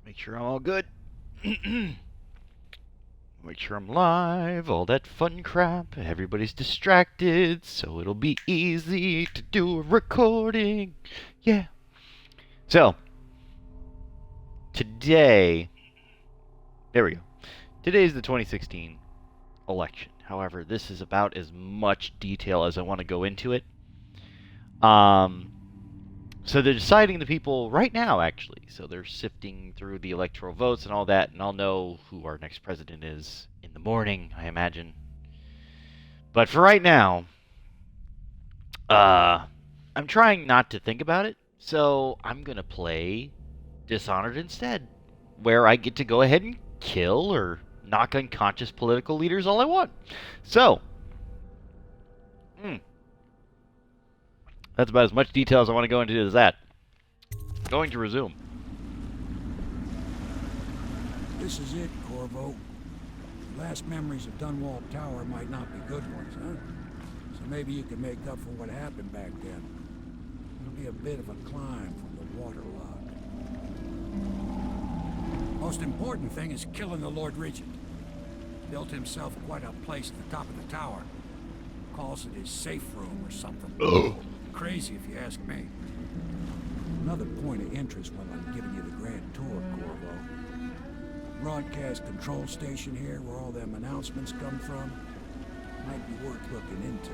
Make sure I'm all good. Make sure I'm live, all that fun crap. Everybody's distracted, so it'll be easy to do a recording. Yeah. So, today, there we go. Today is the 2016 election. However, this is about as much detail as I want to go into it. So they're deciding the people right now, actually. So they're sifting through the electoral votes and all that, and I'll know who our next president is in the morning, I imagine. But for right now, I'm trying not to think about it, so I'm going to play Dishonored instead, where I get to go ahead and kill or knock unconscious political leaders all I want. So, that's about as much detail as I want to go into as that. Going to resume. This is it, Corvo. Last memories of Dunwall Tower might not be good ones, huh? So maybe you can make up for what happened back then. It'll be a bit of a climb from the waterlock. Most important thing is killing the Lord Regent. Built himself quite a place at the top of the tower. Calls it his safe room or something. Crazy if you ask me. Another point of interest while I'm giving you the grand tour, Corvo. Broadcast control station here where all them announcements come from. Might be worth looking into.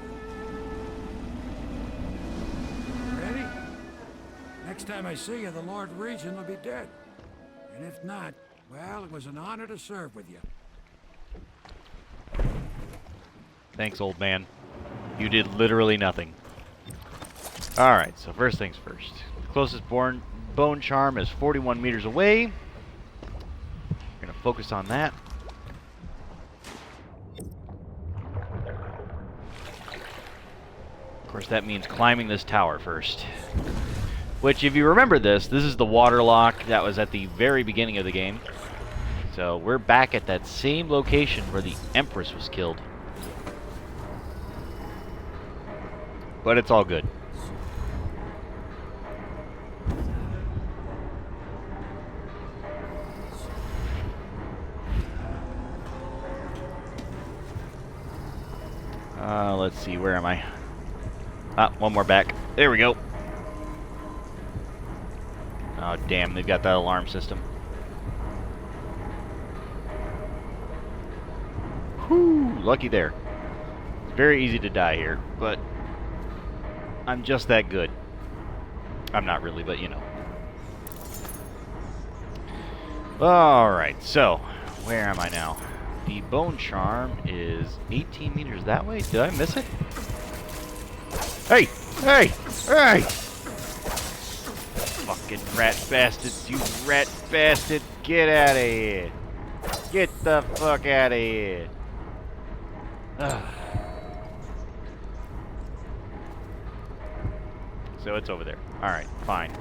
Ready? Next time I see you, the Lord Regent will be dead. And if not, well, it was an honor to serve with you. Thanks, old man. You did literally nothing. Alright, so first things first. The closest bone charm is 41 meters away. We're going to focus on that. Of course, that means climbing this tower first. Which, if you remember this is the water lock that was at the very beginning of the game. So we're back at that same location where the Empress was killed. But it's all good. Let's see, where am I? Ah, one more back. There we go. Oh, damn, they've got that alarm system. Whew, lucky there. It's very easy to die here, but I'm just that good. I'm not really, but you know. Alright, so, where am I now? The bone charm is 18 meters that way. Did I miss it? Hey! Hey! Hey! Fucking rat bastards, you rat bastard! Get out of here! Get the fuck out of here! Ugh. So it's over there. Alright, fine.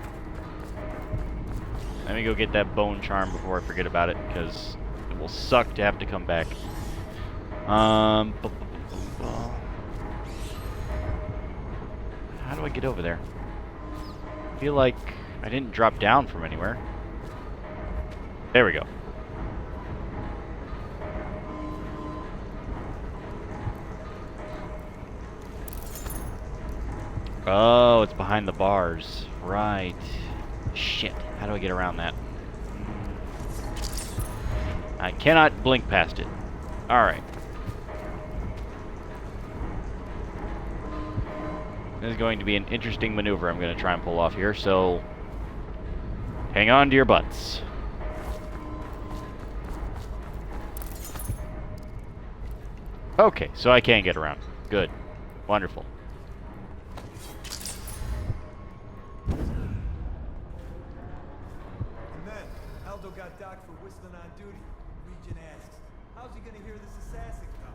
Let me go get that bone charm before I forget about it, because it will suck to have to come back. How do I get over there? I feel like I didn't drop down from anywhere. There we go. Oh, it's behind the bars. Right. Shit. How do I get around that? I cannot blink past it. Alright. This is going to be an interesting maneuver I'm going to try and pull off here, so hang on to your butts. Okay, so I can get around. Good. Wonderful. Got docked for whistling on duty. Regent asks, how's he gonna hear this assassin come?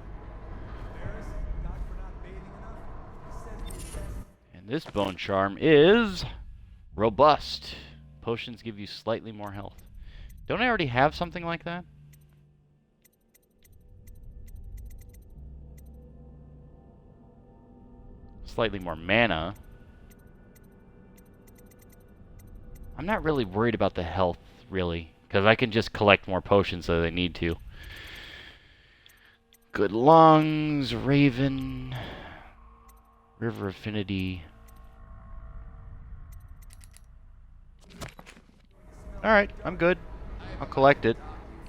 Embarrassed? Doc for not bathing enough? He says the assassin... And this bone charm is robust. Potions give you slightly more health. Don't I already have something like that? Slightly more mana. I'm not really worried about the health, really. Because I can just collect more potions as I need to. Good lungs, Raven, River Affinity. Alright, I'm good. I'll collect it,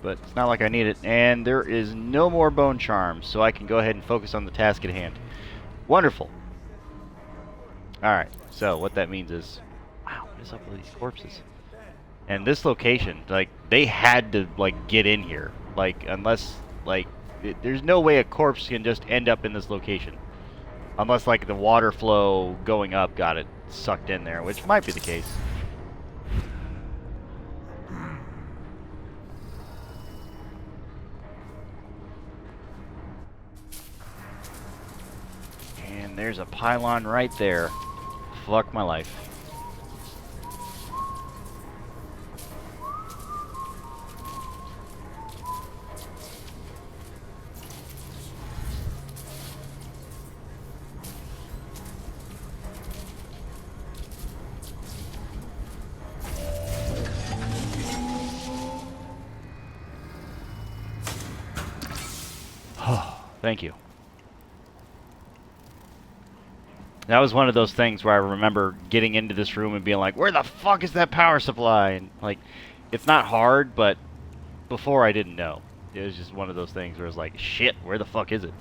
but it's not like I need it. And there is no more bone charms, so I can go ahead and focus on the task at hand. Wonderful. Alright, so what that means is... Wow, what is up with these corpses? And this location, like, they had to, like, get in here. Like, unless, like, there's no way a corpse can just end up in this location. Unless, like, the water flow going up got it sucked in there, which might be the case. And there's a pylon right there. Fuck my life. Thank you. That was one of those things where I remember getting into this room and being like, where the fuck is that power supply? And, like, it's not hard, but before I didn't know. It was just one of those things where it was like, shit, where the fuck is it?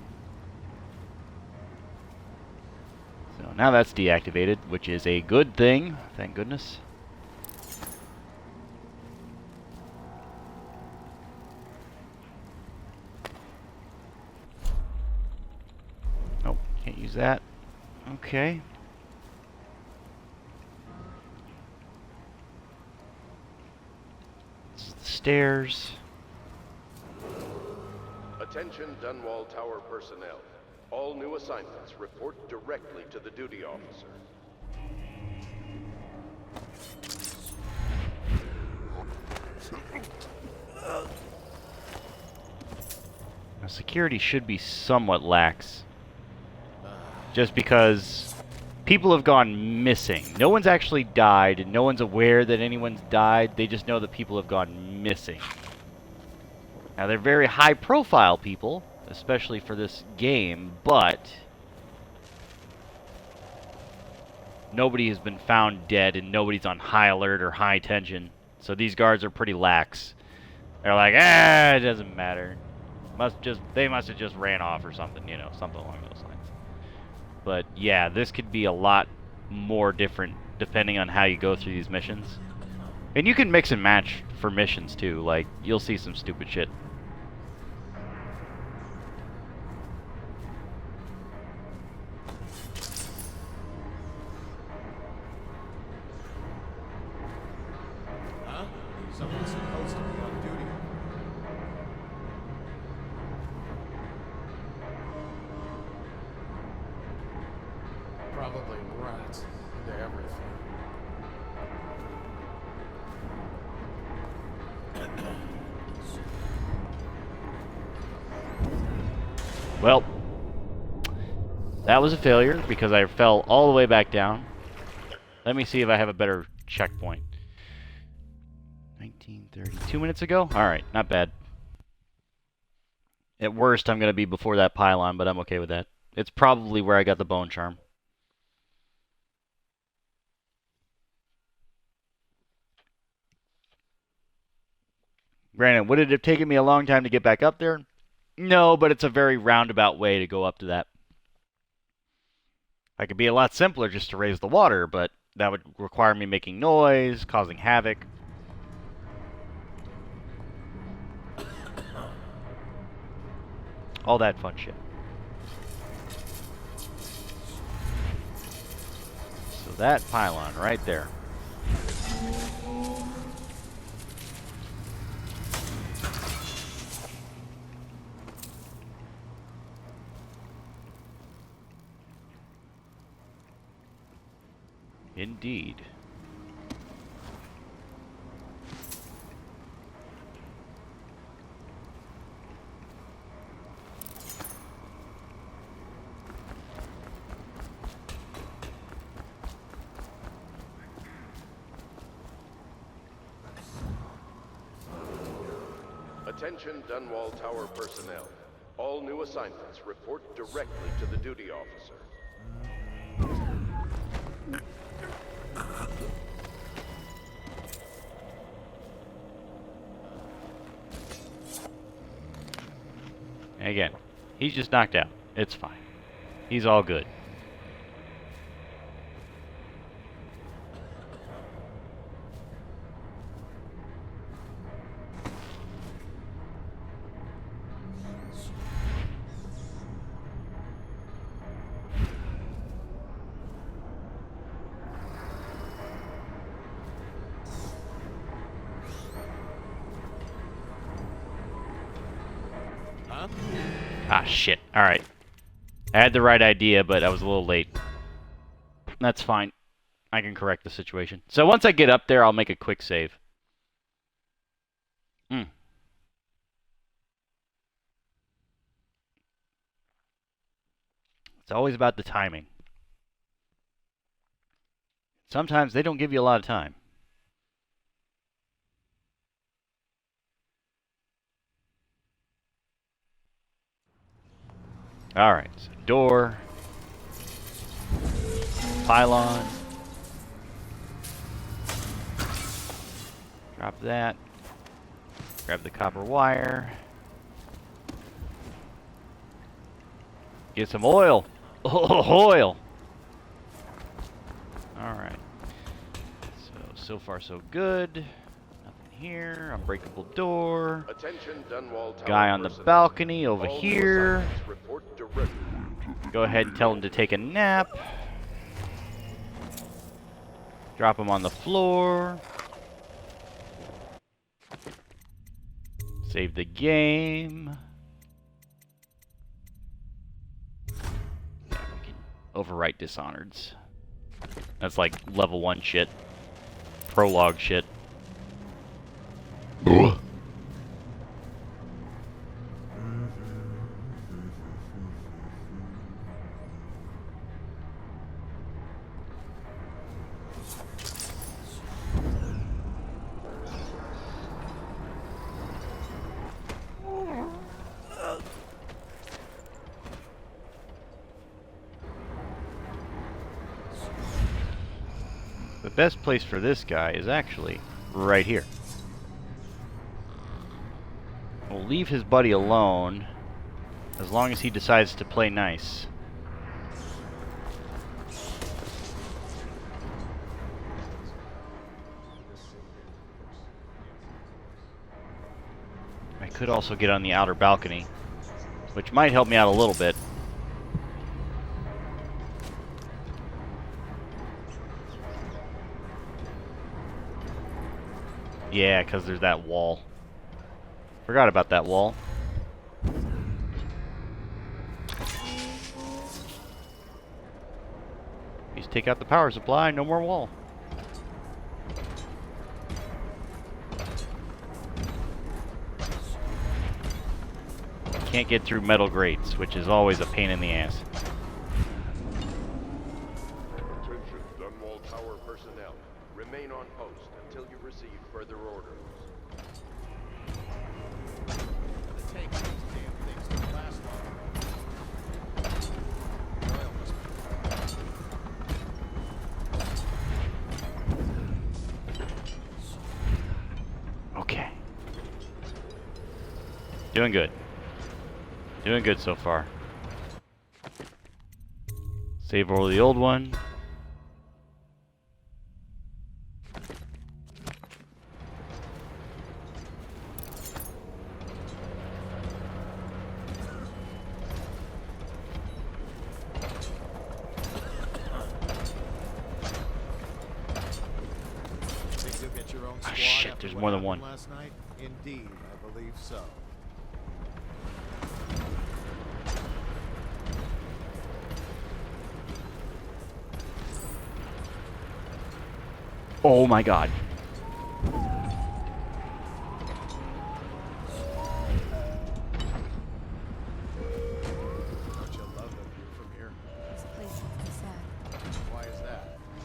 So now that's deactivated, which is a good thing, thank goodness. Nope, can't use that. Okay. This is the stairs. Attention Dunwall Tower personnel. All new assignments report directly to the duty officer. Now, security should be somewhat lax. Just because people have gone missing. No one's actually died, and no one's aware that anyone's died. They just know that people have gone missing. Now, they're very high-profile people, especially for this game, but nobody has been found dead, and nobody's on high alert or high tension. So these guards are pretty lax. They're like, it doesn't matter. They must have just ran off or something, you know, something along those lines. But yeah, this could be a lot more different depending on how you go through these missions. And you can mix and match for missions too, like, you'll see some stupid shit. Huh? Someone's supposed to be on duty. Probably rats into everything. Well, that was a failure because I fell all the way back down. Let me see if I have a better checkpoint. 1930. 2 minutes ago? Alright, not bad. At worst, I'm going to be before that pylon, but I'm okay with that. It's probably where I got the bone charm. Granted, would it have taken me a long time to get back up there? No, but it's a very roundabout way to go up to that. I could be a lot simpler just to raise the water, but that would require me making noise, causing havoc. All that fun shit. So that pylon right there. Indeed. Attention Dunwall Tower personnel. All new assignments report directly to the duty officer. Again, he's just knocked out. It's fine. He's all good. Huh? Ah, shit. Alright. I had the right idea, but I was a little late. That's fine. I can correct the situation. So once I get up there, I'll make a quick save. It's always about the timing. Sometimes they don't give you a lot of time. Alright, so door. Pylon. Drop that. Grab the copper wire. Get some oil. Oh, oil. Alright. So far so good. Nothing here. Unbreakable door. Attention Dunwall Tower Guy on the personnel. balcony over All new here. assignments report directly. Go ahead and tell him to take a nap. Drop him on the floor. Save the game. Yeah, we can overwrite Dishonoreds. That's like level 1 shit. Prologue shit. The best place for this guy is actually right here. We'll leave his buddy alone as long as he decides to play nice. I could also get on the outer balcony, which might help me out a little bit. Yeah, because there's that wall. Forgot about that wall. Please take out the power supply, no more wall. Can't get through metal grates, which is always a pain in the ass. Attention Dunwall Tower personnel. Remain on post until you receive further orders. The tank of these damn things don't last long. Oil must Okay. Doing good. Doing good so far. Save over the old one. Think you'll get your own squad shit, after there's what more than happened one. last night? Indeed, I believe so. Oh my god. Don't you love the view from here? This place makes me sad. Why is that?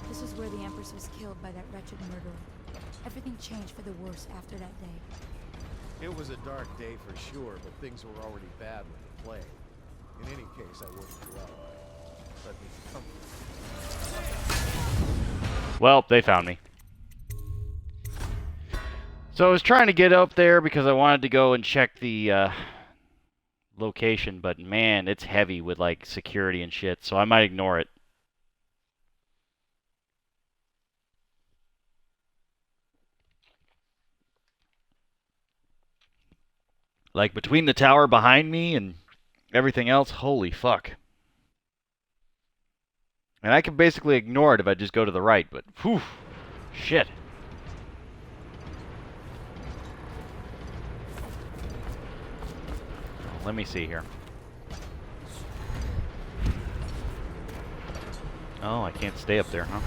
This was where the Empress was killed by that wretched murderer. Everything changed for the worse after that day. It was a dark day for sure, but things were already bad with the plague. In any case, I wouldn't dwell on it. Let me comfort. Well, they found me. So I was trying to get up there because I wanted to go and check the location, but man, it's heavy with like security and shit, so I might ignore it. Like between the tower behind me and everything else, holy fuck. And I can basically ignore it if I just go to the right, but whew, shit. Let me see here. Oh, I can't stay up there, huh?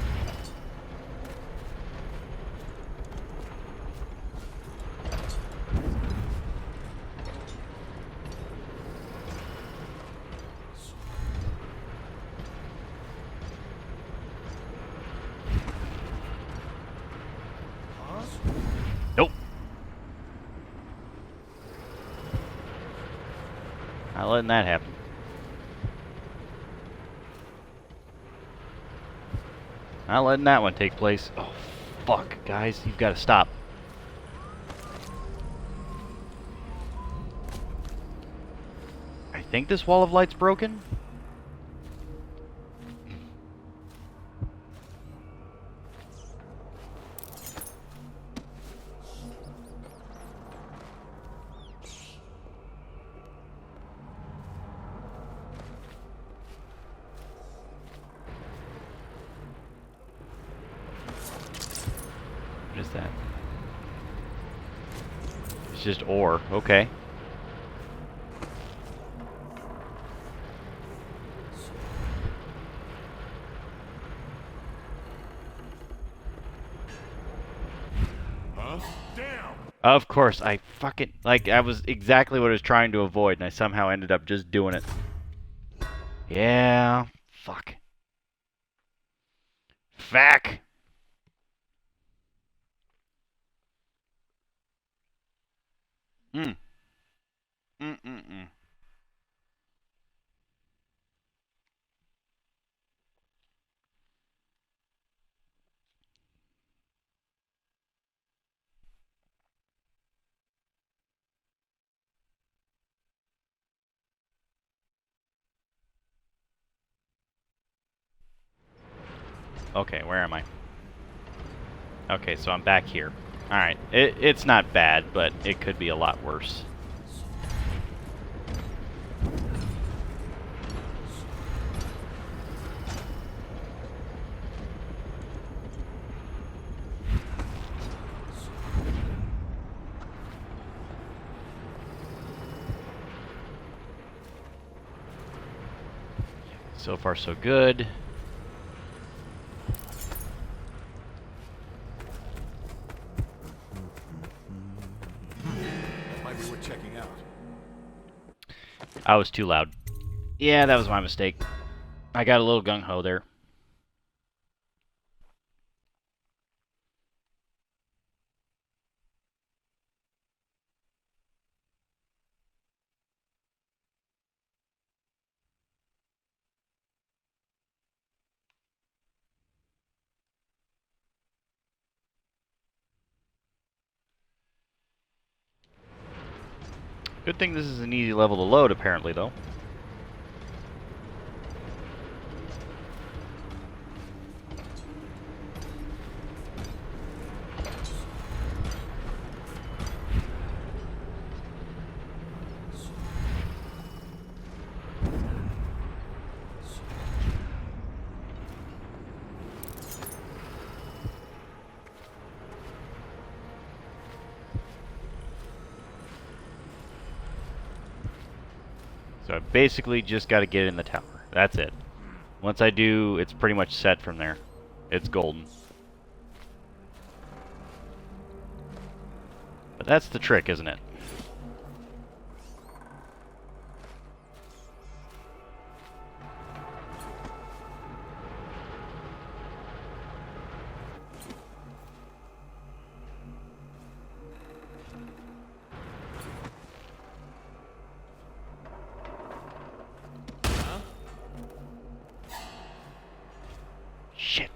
Nope. Not letting that happen. Not letting that one take place. Oh, fuck, guys. You've got to stop. I think this wall of light's broken. What is that? It's just ore. Okay. Huh? Down! Of course, I fucking... Like, I was exactly what I was trying to avoid, and I somehow ended up just doing it. Yeah. Fuck. Fuck. Mm. Mm-mm-mm. Okay, where am I? Okay, so I'm back here. Alright, it's not bad, but it could be a lot worse. So far, so good. That might be worth checking out. I was too loud. Yeah, that was my mistake. I got a little gung-ho there. Good thing this is an easy level to load, apparently, though. So I basically just got to get in the tower. That's it. Once I do, it's pretty much set from there. It's golden. But that's the trick, isn't it? Shit.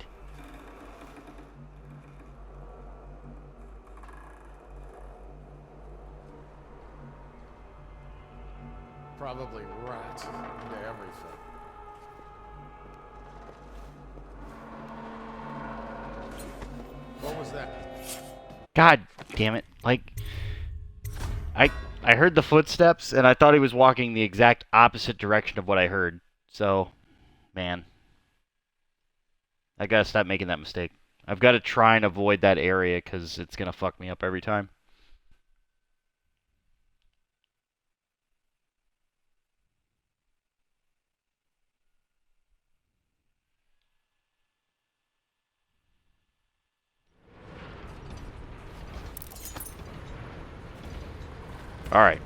Probably rats into everything. What was that? God damn it. Like, I heard the footsteps, and I thought he was walking the exact opposite direction of what I heard. So, man. I gotta stop making that mistake. I've got to try and avoid that area, because it's gonna fuck me up every time. Alright.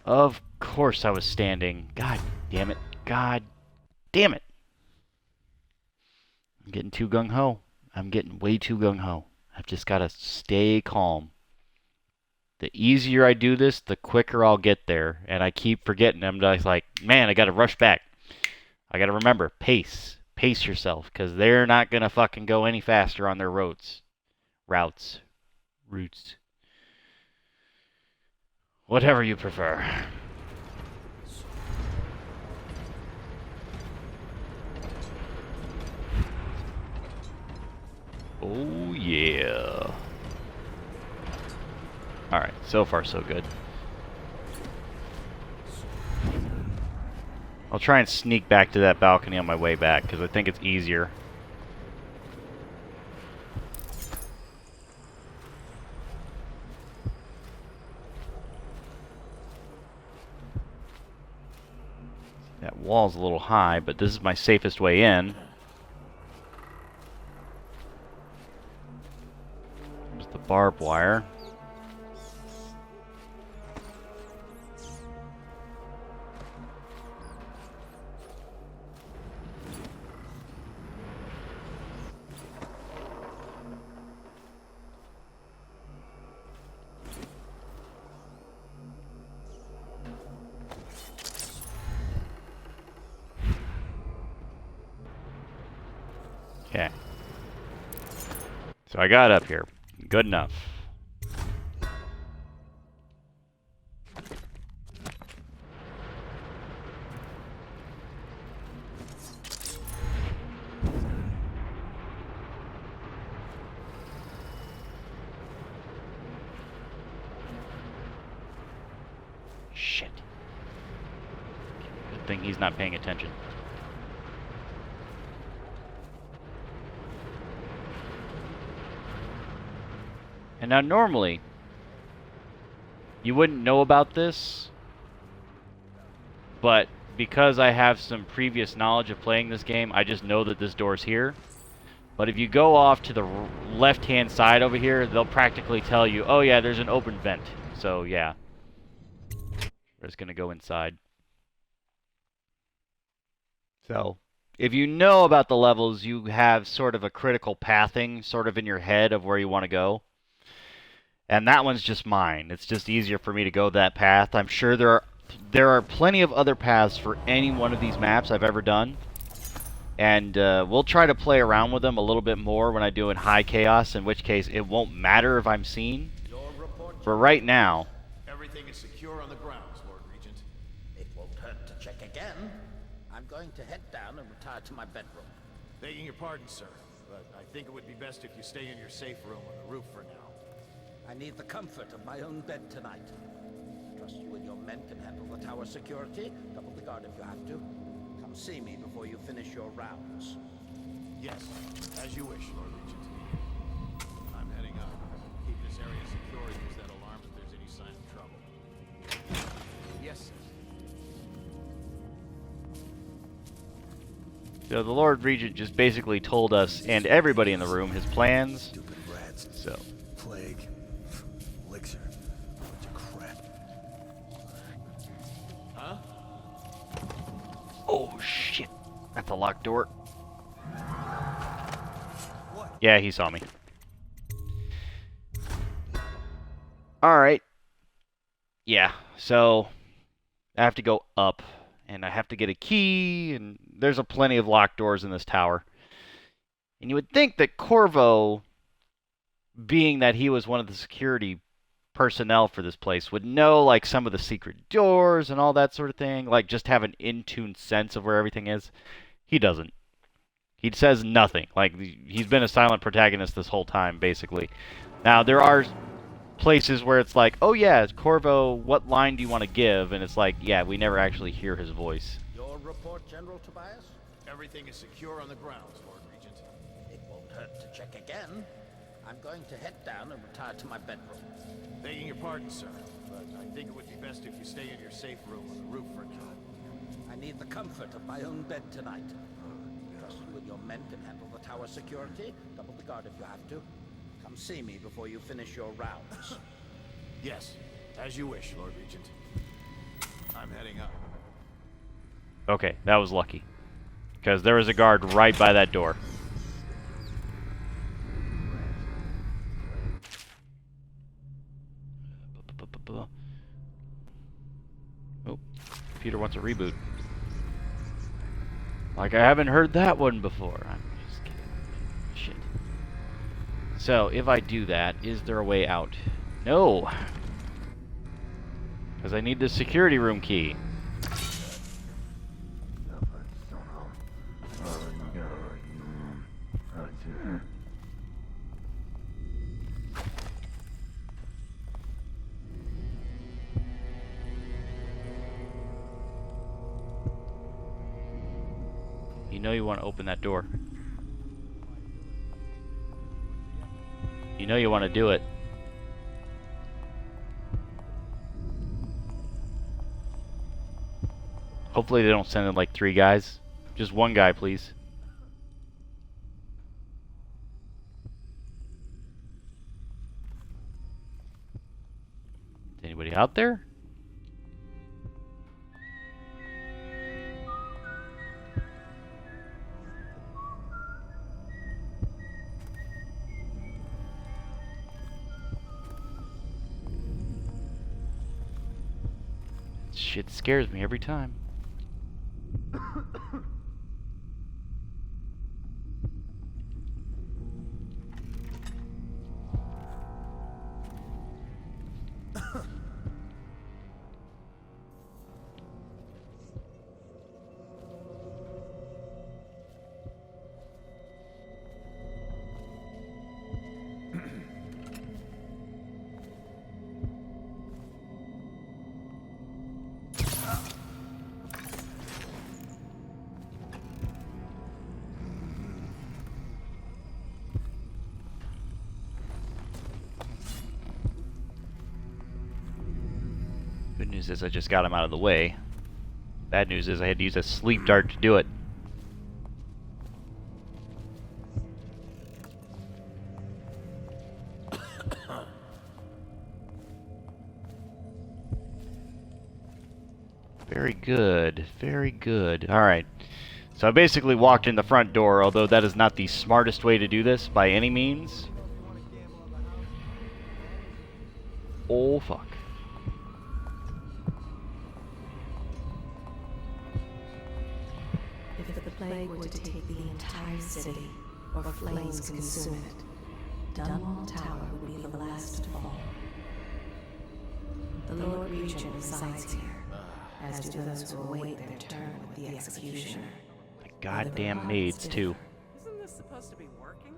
Of course I was standing. God damn it. God damn it. I'm getting too gung-ho. I'm getting way too gung-ho. I've just got to stay calm. The easier I do this, the quicker I'll get there. And I keep forgetting. I'm just like, man, I got to rush back. I got to remember, pace. Pace yourself, because they're not going to fucking go any faster on their routes. Routes. Whatever you prefer. Oh, yeah. Alright, so far so good. I'll try and sneak back to that balcony on my way back, because I think it's easier. That wall's a little high, but this is my safest way in. There's the barbed wire. Okay. So I got up here. Good enough. Shit. Good thing he's not paying attention. And now normally, you wouldn't know about this, but because I have some previous knowledge of playing this game, I just know that this door's here. But if you go off to the left-hand side over here, they'll practically tell you, oh yeah, there's an open vent. So yeah, we're just gonna go inside. So, if you know about the levels, you have sort of a critical pathing sort of in your head of where you want to go. And that one's just mine. It's just easier for me to go that path. I'm sure there are plenty of other paths for any one of these maps I've ever done. And we'll try to play around with them a little bit more when I do in high chaos, in which case it won't matter if I'm seen. For right now... Everything is secure on the grounds, Lord Regent. It won't hurt to check again. I'm going to head down and retire to my bedroom. Begging your pardon, sir, but I think it would be best if you stay in your safe room on the roof for now. I need the comfort of my own bed tonight. Trust you and your men can handle the tower security. Double the guard if you have to. Come see me before you finish your rounds. Yes, as you wish, Lord Regent. I'm heading up. Keep this area secure and use that alarm if there's any sign of trouble. Yes, sir. So the Lord Regent just basically told us, and everybody in the room, his plans. Stupid rats. So... Plague. Elixir. Bunch of crap. Huh? Oh shit. That's a locked door. Yeah, he saw me. Alright. Yeah, so I have to go up, and I have to get a key, and there's a plenty of locked doors in this tower. And you would think that Corvo, being that he was one of the security personnel for this place, would know like some of the secret doors and all that sort of thing, like just have an in-tune sense of where everything is. He doesn't. He says nothing. Like, he's been a silent protagonist this whole time, basically. Now, there are places where it's like, oh yeah, Corvo, what line do you want to give? And it's like, yeah, we never actually hear his voice. Your report, General Tobias? Everything is secure on the grounds, Lord Regent. It won't hurt to check again. I'm going to head down and retire to my bedroom. Begging your pardon, sir, but I think it would be best if you stay in your safe room on the roof for now. I need the comfort of my own bed tonight. Trust you and your men can handle the tower security. Double the guard if you have to. Come see me before you finish your rounds. Yes, as you wish, Lord Regent. I'm heading up. Okay, that was lucky. Because there was a guard right by that door. Oh, computer wants a reboot. Like, I haven't heard that one before. I'm just kidding. Shit. So, if I do that, is there a way out? No! Because I need the security room key. You know you want to open that door. You know you want to do it. Hopefully they don't send in like 3 guys. Just 1 guy, please. Anybody out there? Shit scares me every time. Good news is I just got him out of the way. Bad news is I had to use a sleep dart to do it. Very good, very good. Alright. So I basically walked in the front door, although that is not the smartest way to do this by any means. Oh, fuck. If the plague were to take the entire city, or flames consume it, Dunwall Tower would be the last to fall. The Lord Regent resides here, as do those who await their turn with the executioner. My goddamn maids, too. Isn't this supposed to be working?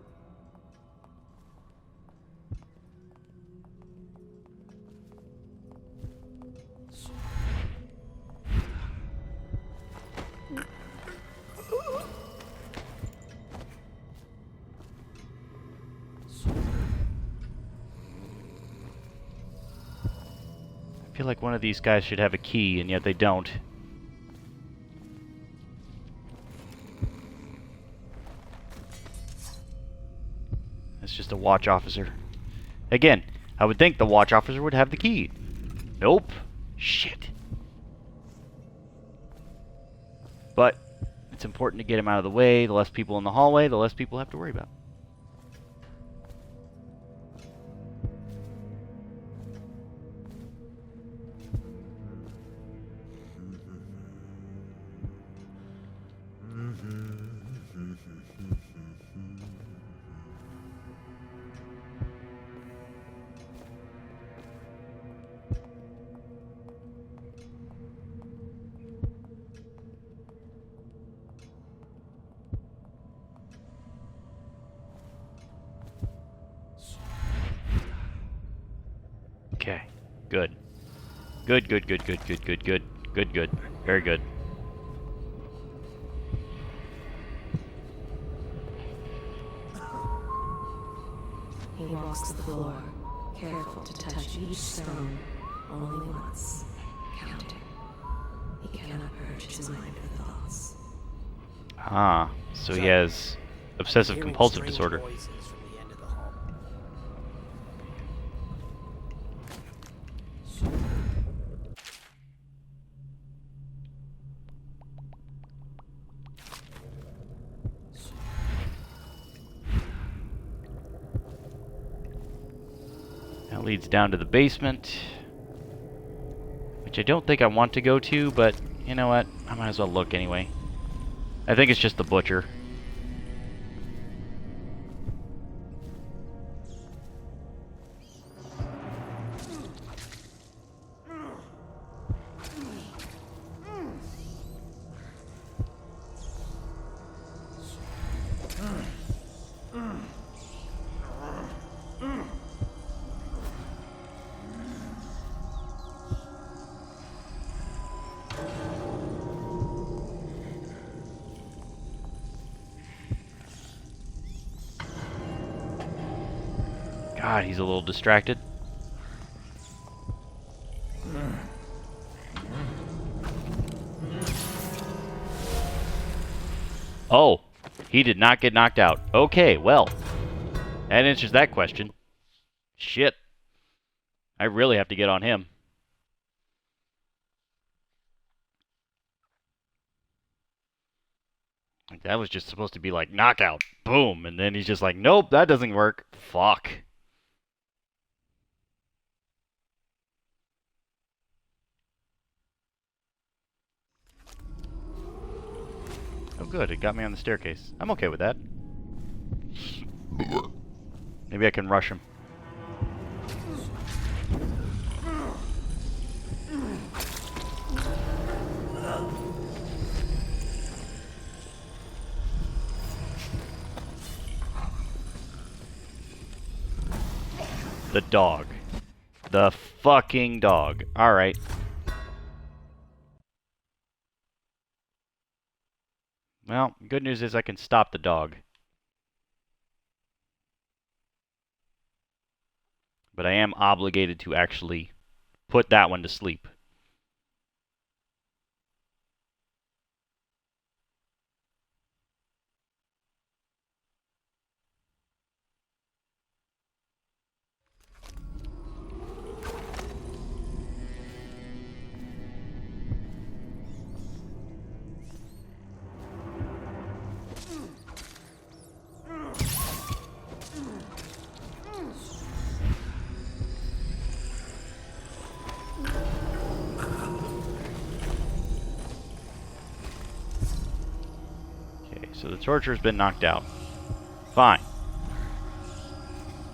I feel like one of these guys should have a key, and yet they don't. It's just a watch officer. Again, I would think the watch officer would have the key. Nope. Shit. But it's important to get him out of the way. The less people in the hallway, the less people have to worry about. Good. Good, good, good, good, good, good, good. Good, good. Very good. He walks the floor, careful to touch each stone only once, counting. He cannot purge his mind with thoughts. Ah, so he has obsessive compulsive disorder. Voices from the end of the hall. That leads down to the basement, which I don't think I want to go to, but you know what? I might as well look anyway. I think it's just the butcher. God, he's a little distracted. Oh, he did not get knocked out. Okay, well, that answers that question. Shit. I really have to get on him. Like, that was just supposed to be like knockout. Boom. And then he's just like, nope, that doesn't work. Fuck. Oh, good. It got me on the staircase. I'm okay with that. Maybe I can rush him. The dog. The fucking dog. Alright. Well, good news is I can stop the dog. But I am obligated to actually put that one to sleep. So the torturer's been knocked out. Fine.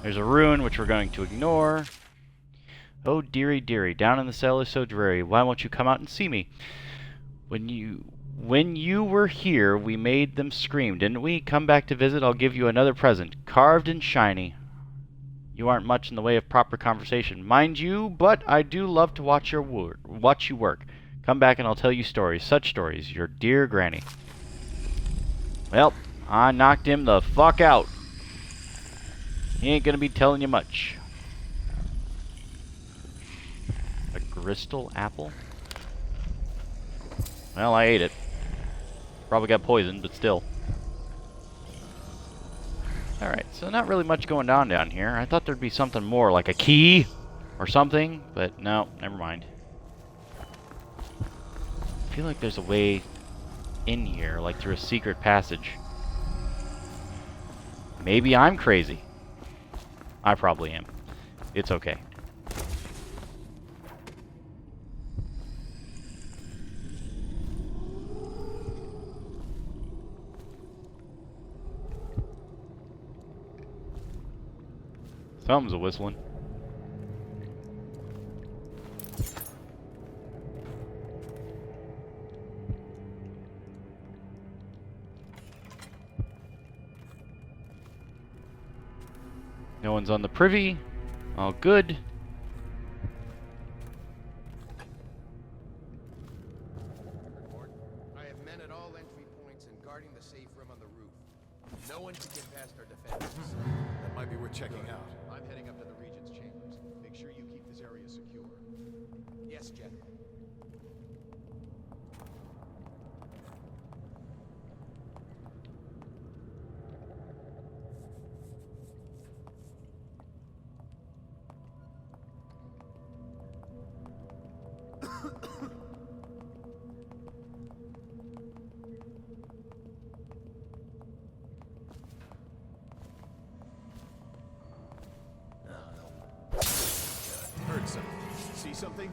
There's a rune which we're going to ignore. Oh dearie dearie, down in the cell is so dreary. Why won't you come out and see me? When you were here, we made them scream, didn't we? Come back to visit, I'll give you another present. Carved and shiny. You aren't much in the way of proper conversation, mind you, but I do love to watch you work. Come back and I'll tell you stories, such stories, your dear granny. Well, I knocked him the fuck out. He ain't gonna be telling you much. A crystal apple? Well, I ate it. Probably got poisoned, but still. Alright, so not really much going on down here. I thought there'd be something more, like a key or something, but no, never mind. I feel like there's a way in here, like through a secret passage. Maybe I'm crazy. I probably am. It's okay. Something's a whistling. No one's on the privy. All good. were checking out. I'm heading up to the Regent's chambers. Make sure you keep this area secure. Yes, General. Heard something. See something?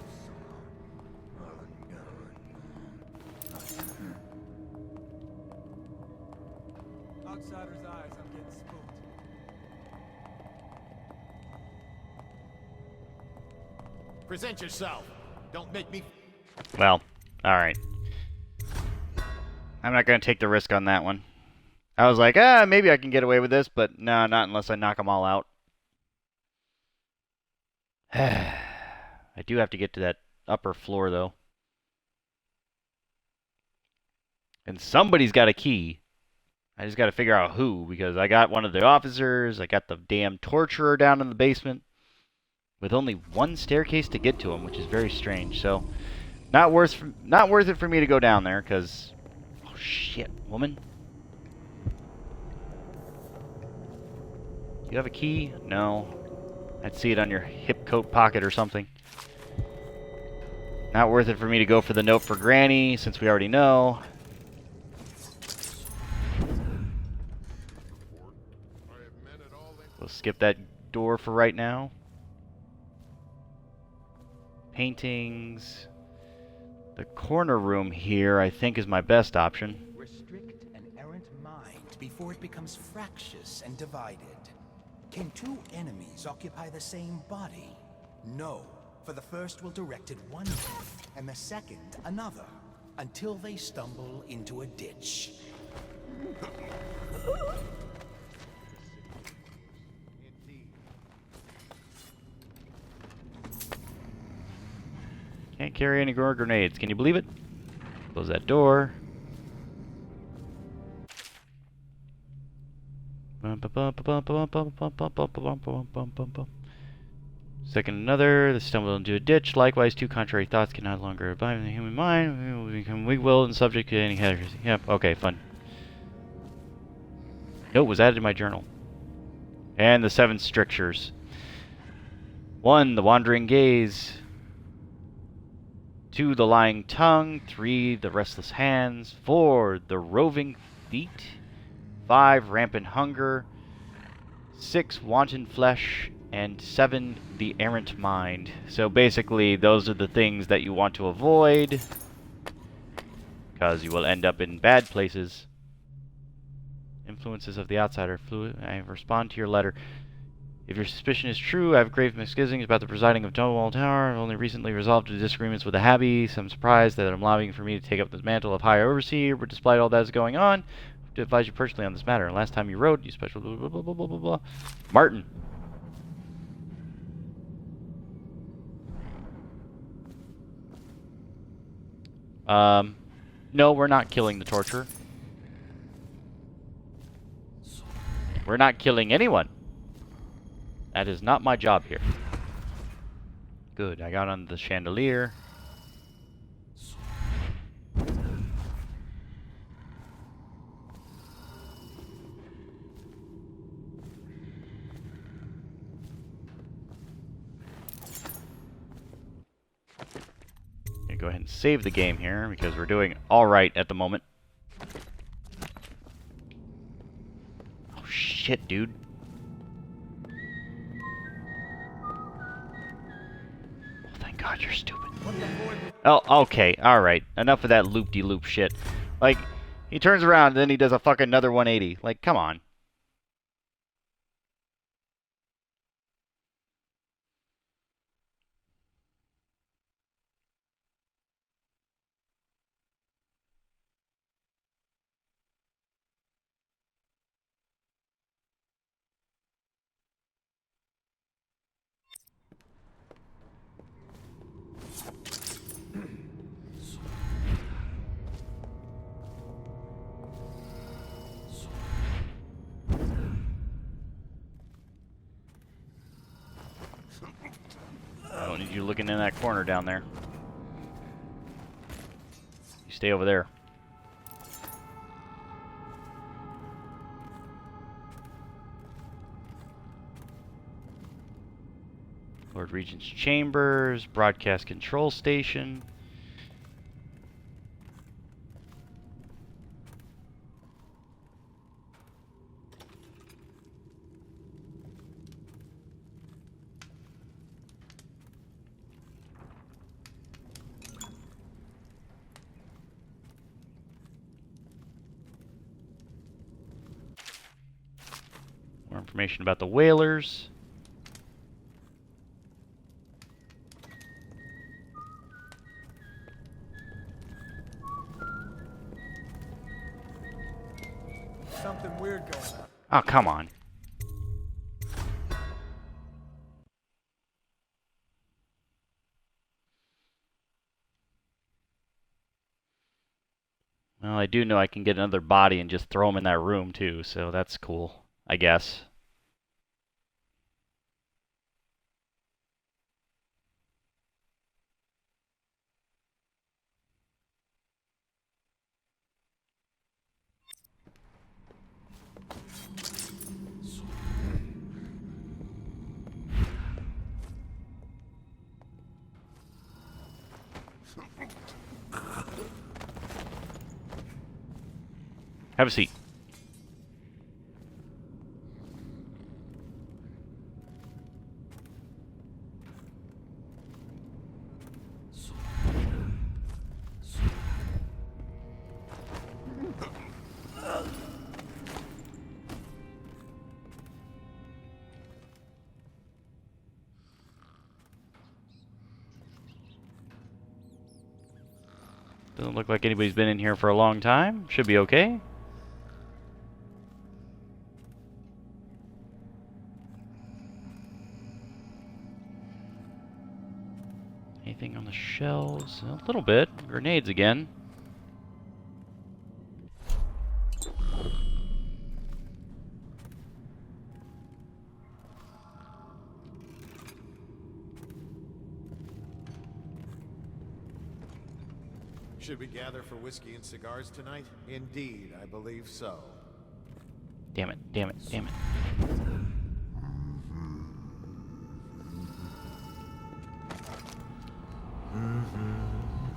Outsider's eyes, I'm getting spooked. Present yourself. Don't make me... Well, alright. I'm not going to take the risk on that one. I was like, maybe I can get away with this, but no, not unless I knock them all out. I do have to get to that upper floor, though. And somebody's got a key. I just got to figure out who, because I got one of the officers, I got the damn torturer down in the basement, with only one staircase to get to him, which is very strange. So, not worth it for me to go down there, because... Oh, shit, woman. Do you have a key? No. I'd see it on your hip coat pocket or something. Not worth it for me to go for the note for Granny, since we already know. We'll skip that door for right now. Paintings. The corner room here, I think, is my best option. Restrict an errant mind before it becomes fractious and divided. Can two enemies occupy the same body? No, for the first will direct it one way, and the second another, until they stumble into a ditch. Can't carry any more grenades. Can you believe it? Close that door. Second another. They stumble into a ditch. Likewise, two contrary thoughts can no longer abide in the human mind. We will become weak-willed and subject to any heresy. Yep, okay, fun. Note was added to my journal. And the 7 strictures. 1. The wandering gaze. 2. The lying tongue. 3. The restless hands. 4. The roving feet. 5. Rampant hunger. 6. Wanton flesh. And 7. The errant mind. So basically, those are the things that you want to avoid, because you will end up in bad places. Influences of the outsider. I respond to your letter. If your suspicion is true, I have grave misgivings about the presiding of Dunwall Tower. I've only recently resolved the disagreements with the Abbey, so I'm surprised that I'm lobbying for me to take up the mantle of High Overseer, but despite all that is going on, I have to advise you personally on this matter. Last time you wrote, you special blah blah blah blah blah blah blah. Martin. No, we're not killing the torturer. We're not killing anyone. That is not my job here. Good, I got on the chandelier. Gonna go ahead and save the game here because we're doing alright at the moment. Oh shit, dude. God, you're stupid. Oh, okay, alright. Enough of that loop-de-loop shit. Like, he turns around and then he does a fucking another 180. Like, come on. you looking in that corner down there. You stay over there. Lord Regent's Chambers, Broadcast Control Station. More information about the whalers. Something weird going on. Oh, come on. Well, I do know I can get another body and just throw him in that room too, so that's cool, I guess. Have a seat. Doesn't look like anybody's been in here for a long time. Should be okay. Anything on the shelves? A little bit. Grenades again. Should we gather for whiskey and cigars tonight? Indeed, I believe so. Damn it, damn it, damn it.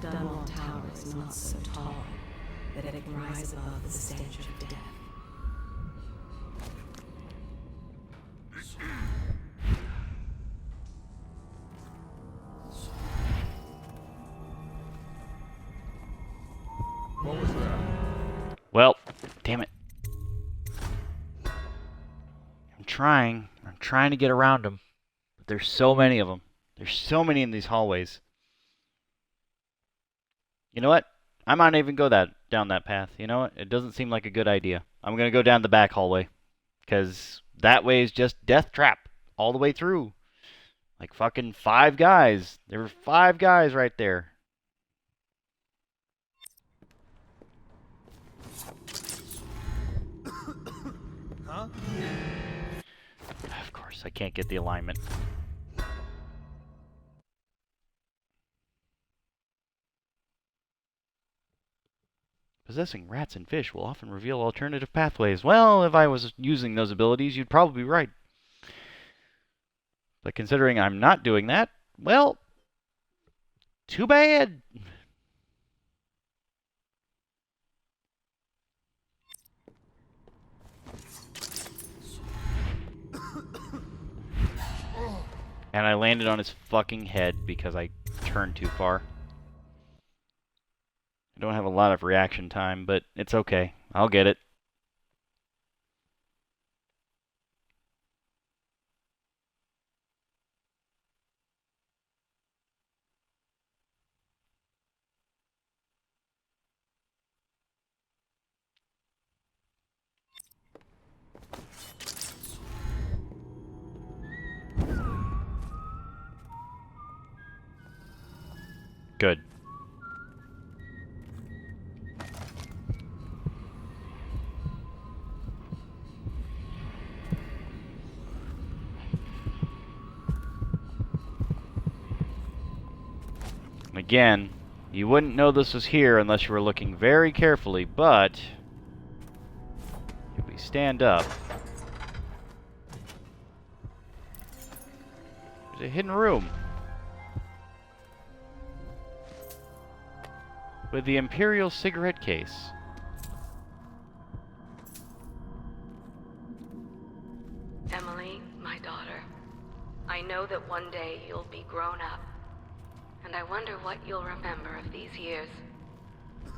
Dunwall Tower is not so tall that it can rise above the stench of death. What was that? Well, damn it. I'm trying to get around them. But there's so many of them. There's so many in these hallways. You know what? I might not even go down that path. You know what? It doesn't seem like a good idea. I'm going to go down the back hallway. Because that way is just death trap all the way through. Like fucking 5 guys. There were 5 guys right there. Huh? Of course, I can't get the alignment. Possessing rats and fish will often reveal alternative pathways. Well, if I was using those abilities, you'd probably be right. But considering I'm not doing that, well, too bad. And I landed on his fucking head because I turned too far. I don't have a lot of reaction time, but it's okay. I'll get it. Good. Again, you wouldn't know this was here unless you were looking very carefully, but if we stand up, there's a hidden room with the Imperial cigarette case. Emily, my daughter, I know that one day you'll be grown up, and I wonder what you'll remember of these years.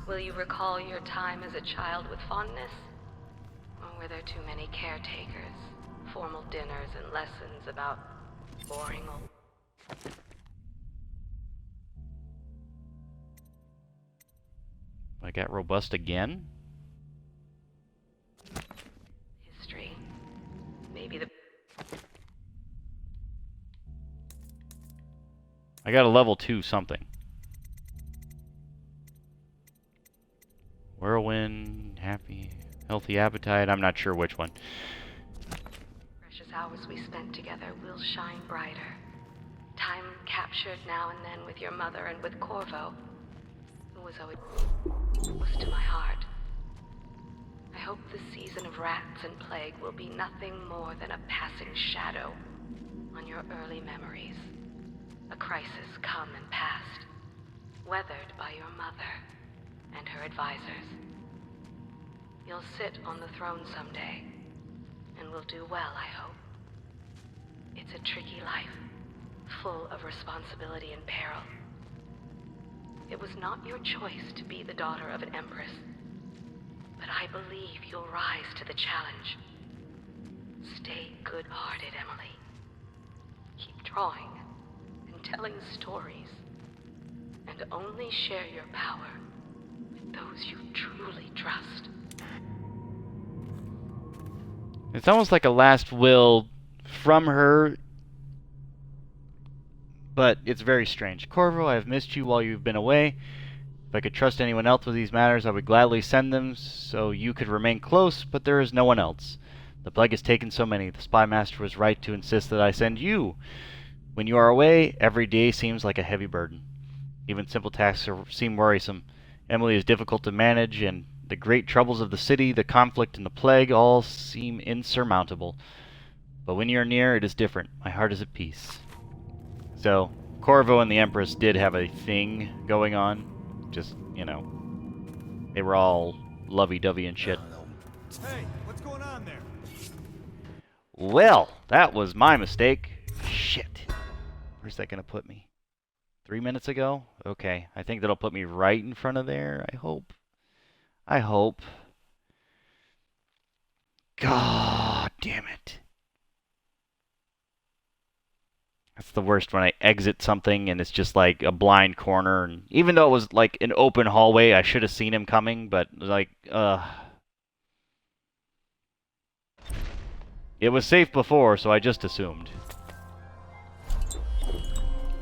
Will you recall your time as a child with fondness? Or were there too many caretakers, formal dinners, and lessons about boring old... I got robust again? history? Maybe the... I got a level 2 something. Whirlwind, happy, healthy appetite. I'm not sure which one. precious hours we spent together will shine brighter. Time captured now and then with your mother and with Corvo, who was always close to my heart. I hope the season of rats and plague will be nothing more than a passing shadow on your early memories. A crisis come and past, weathered by your mother and her advisors. You'll sit on the throne someday, and will do well, I hope. It's a tricky life, full of responsibility and peril. It was not your choice to be the daughter of an empress, but I believe you'll rise to the challenge. Stay good-hearted, Emily. Keep drawing and telling stories, and only share your power with those you truly trust. It's almost like a last will from her, but it's very strange. Corvo, I have missed you while you've been away. If I could trust anyone else with these matters, I would gladly send them so you could remain close, but there is no one else. The plague has taken so many. The spy master was right to insist that I send you. When you are away, every day seems like a heavy burden. Even simple tasks seem worrisome. Emily is difficult to manage, and the great troubles of the city, the conflict, and the plague all seem insurmountable. But when you're near, it is different. My heart is at peace. So, Corvo and the Empress did have a thing going on. Just, you know, they were all lovey-dovey and shit. Hey, what's going on there? Well, that was my mistake. Shit. Where's that gonna put me? 3 minutes ago? Okay, I think that'll put me right in front of there, I hope. I hope. God damn it. That's the worst when I exit something and it's just like a blind corner. And even though it was like an open hallway, I should have seen him coming, but like, it was safe before, so I just assumed.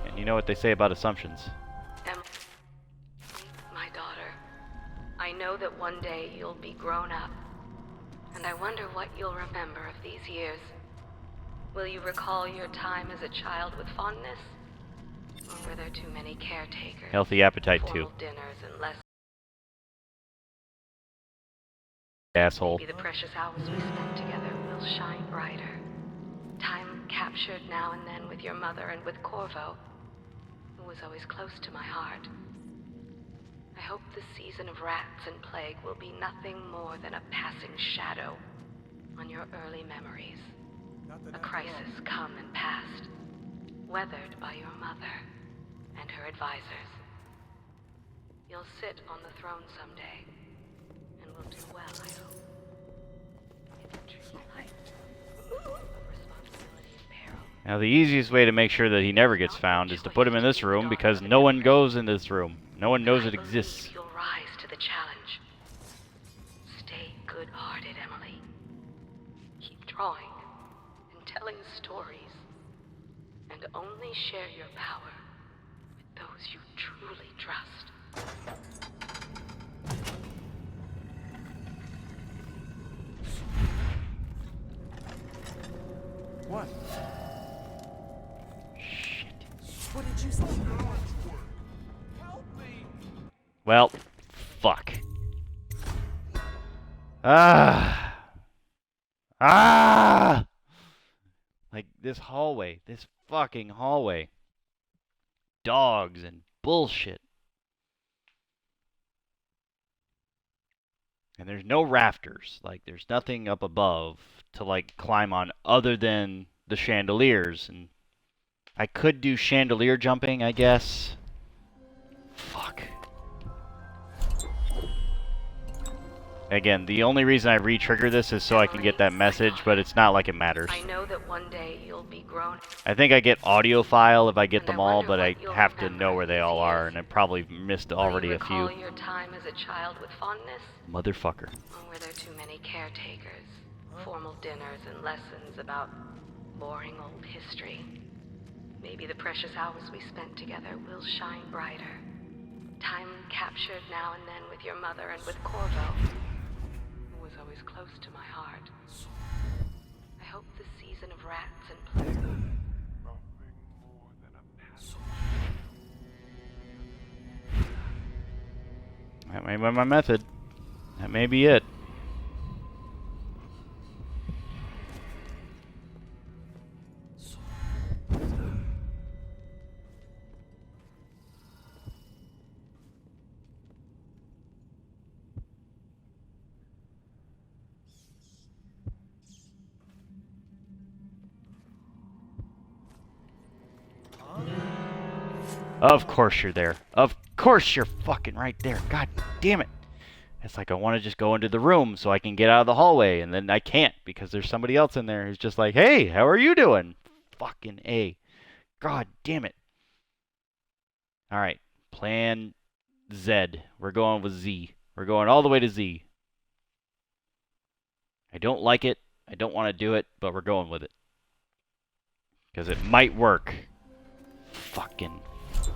And you know what they say about assumptions. Emily, my daughter, I know that one day you'll be grown up, and I wonder what you'll remember of these years. Will you recall your time as a child with fondness? Or were there too many caretakers? Healthy appetite, too. Formal dinners and lessons? Asshole. Maybe the precious hours we spent together will shine brighter. Time captured now and then with your mother and with Corvo, who was always close to my heart. I hope the season of rats and plague will be nothing more than a passing shadow on your early memories. A crisis come and past, weathered by your mother and her advisors. You'll sit on the throne someday, and will do well, I hope. It's a tricky life, full of responsibility and peril. Now the easiest way to make sure that he never gets found is to put him in this room, because no one goes in this room. No one knows it exists. You'll rise to the challenge. Stay good-hearted, Emily. Keep drawing and telling stories, and only share your power with those you truly trust. What? Shit. What did you say? Well, fuck. Ah! Ah! Like, this hallway. This fucking hallway. Dogs and bullshit. And there's no rafters. Like, there's nothing up above to, like, climb on other than the chandeliers. And I could do chandelier jumping, I guess. Fuck. Again, the only reason I re-trigger this is so I can get that message, but it's not like it matters. I know that one day you'll be grown. I think I get audio file if I get And them I all, wonder but I what you'll have to remember know where they these all are, years. and I probably missed already Will you a few. recall your time as a child with fondness? Motherfucker. Or were there too many caretakers, formal dinners, and lessons about boring old history? Maybe the precious hours we spent together will shine brighter. Time captured now and then with your mother and with Corvo, who was always close to my heart. I hope the season of rats and plants. That may be my method. That may be it. Of course you're there. Of course you're fucking right there. God damn it. It's like I want to just go into the room so I can get out of the hallway, and then I can't because there's somebody else in there who's just like, hey, how are you doing? Fucking A. God damn it. Alright. Plan Z. We're going with Z. We're going all the way to Z. I don't like it. I don't want to do it, but we're going with it. Because it might work. Fucking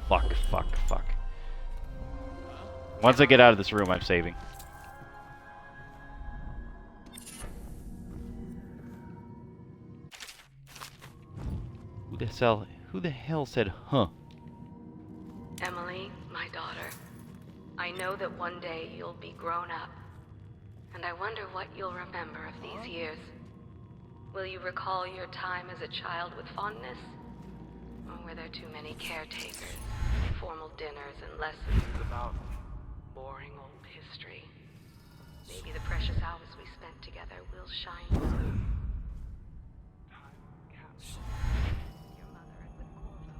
fuck. Once I get out of this room, I'm saving. Who the hell said, huh? Emily, my daughter, I know that one day you'll be grown up, and I wonder what you'll remember of these years. Will you recall your time as a child with fondness? Or were there too many caretakers, formal dinners, and lessons about boring old history? Maybe the precious hours we spent together will shine bright. Your mother and with Corvo.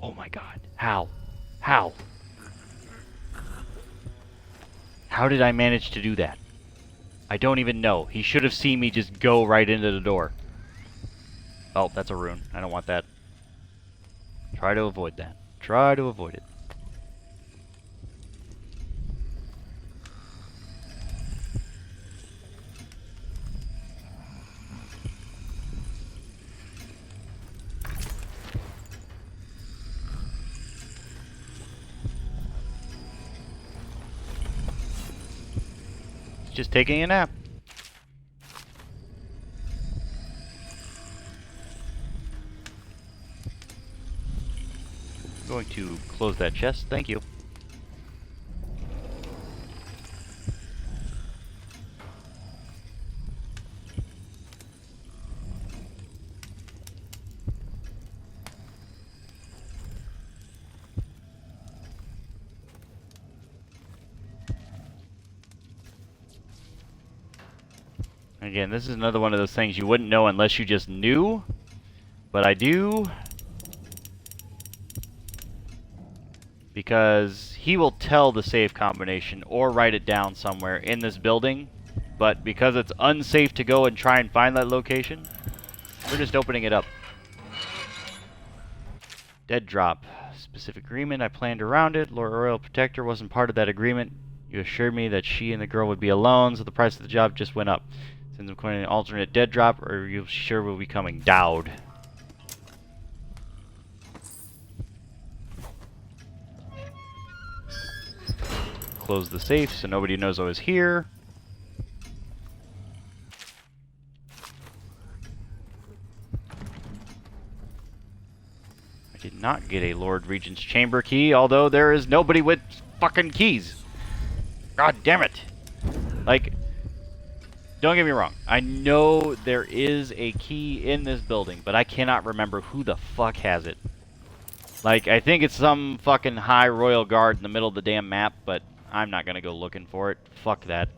Oh my god. How? How? How did I manage to do that? I don't even know. He should have seen me just go right into the door. Oh, that's a rune. I don't want that. Try to avoid that. Try to avoid it. Just taking a nap. I'm going to close that chest. Thank you. Again, this is another one of those things you wouldn't know unless you just knew, but I do, because he will tell the save combination or write it down somewhere in this building, but because it's unsafe to go and try and find that location, we're just opening it up. Dead drop. specific agreement. I planned around it. Lord Royal Protector wasn't part of that agreement. You assured me that she and the girl would be alone, so the price of the job just went up. Since I'm going to an alternate dead drop, or you sure will be coming? Dowd. Close the safe so nobody knows I was here. I did not get a Lord Regent's chamber key, although there is nobody with fucking keys. God damn it. Like, don't get me wrong. I know there is a key in this building, but I cannot remember who the fuck has it. Like, I think it's some fucking high royal guard in the middle of the damn map, but I'm not gonna go looking for it. Fuck that.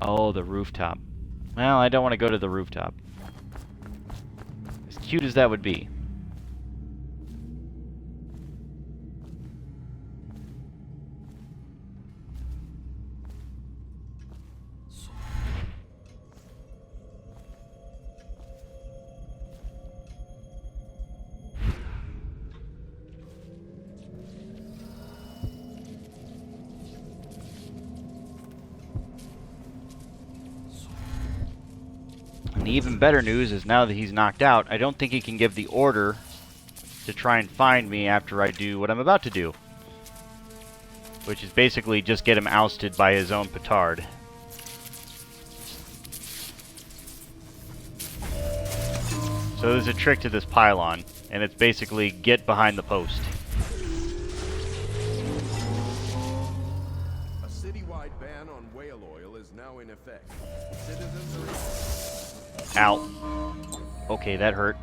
Oh, the rooftop. Well, I don't want to go to the rooftop. As cute as that would be. And the even better news is now that he's knocked out, I don't think he can give the order to try and find me after I do what I'm about to do. Which is basically just get him ousted by his own petard. So there's a trick to this pylon, and it's basically get behind the post. A citywide ban on whale oil is now in effect. Citizens are... Ow. Okay, that hurt.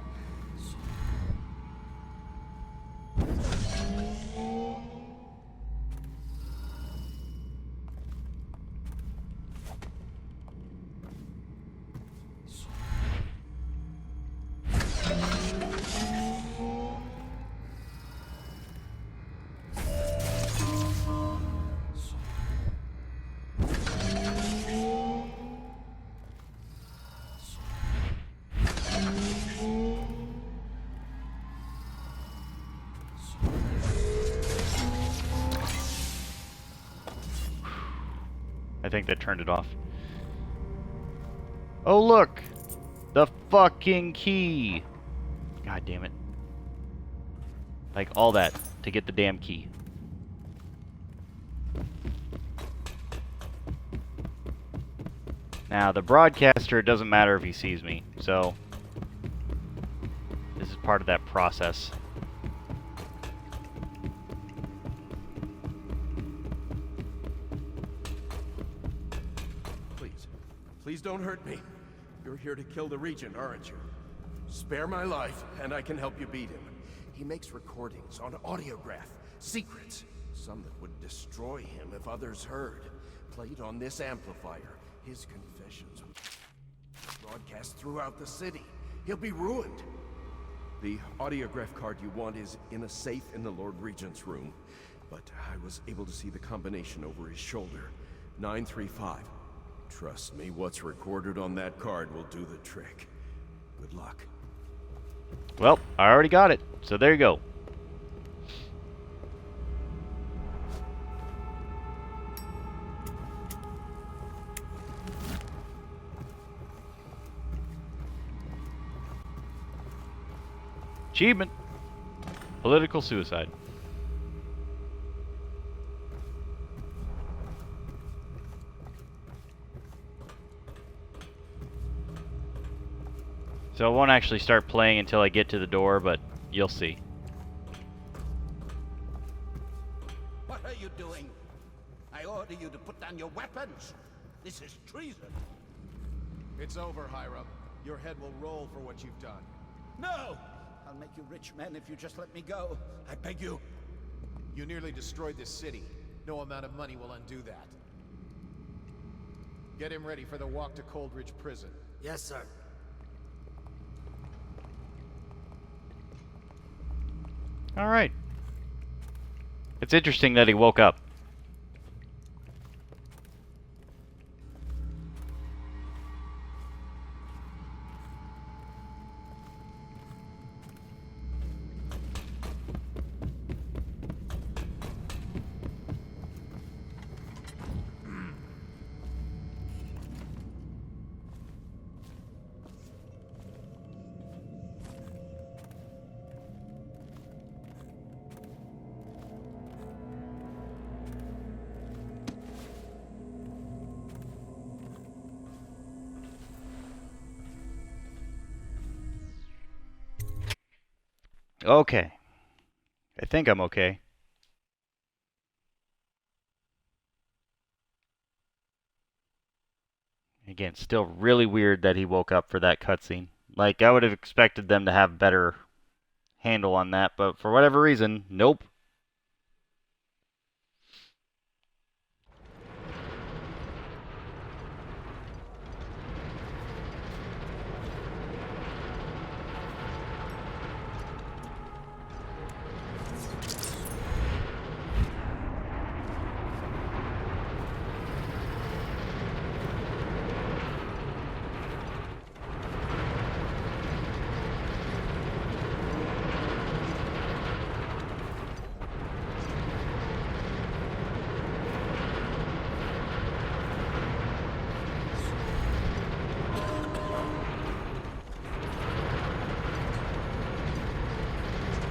I think that turned it off. Oh, look! The fucking key! God damn it. Like, all that to get the damn key. Now, the broadcaster, it doesn't matter if he sees me, so... this is part of that process. Please don't hurt me. You're here to kill the Regent, aren't you? Spare my life, and I can help you beat him. He makes recordings on audiograph, secrets. Some that would destroy him if others heard. Played on this amplifier. His confessions broadcast throughout the city. He'll be ruined. The audiograph card you want is in a safe in the Lord Regent's room. But I was able to see the combination over his shoulder. 935. Trust me, what's recorded on that card will do the trick. Good luck. Well, I already got it, so there you go. Achievement. Political suicide. So I won't actually start playing until I get to the door, but you'll see. What are you doing? I order you to put down your weapons. This is treason. It's over, Hiram. Your head will roll for what you've done. No! I'll make you rich men if you just let me go. I beg you. You nearly destroyed this city. No amount of money will undo that. Get him ready for the walk to Coldridge Prison. Yes, sir. Alright. It's interesting that he woke up. Okay. I think I'm okay. Again, still really weird that he woke up for that cutscene. Like, I would have expected them to have better handle on that, but for whatever reason, nope.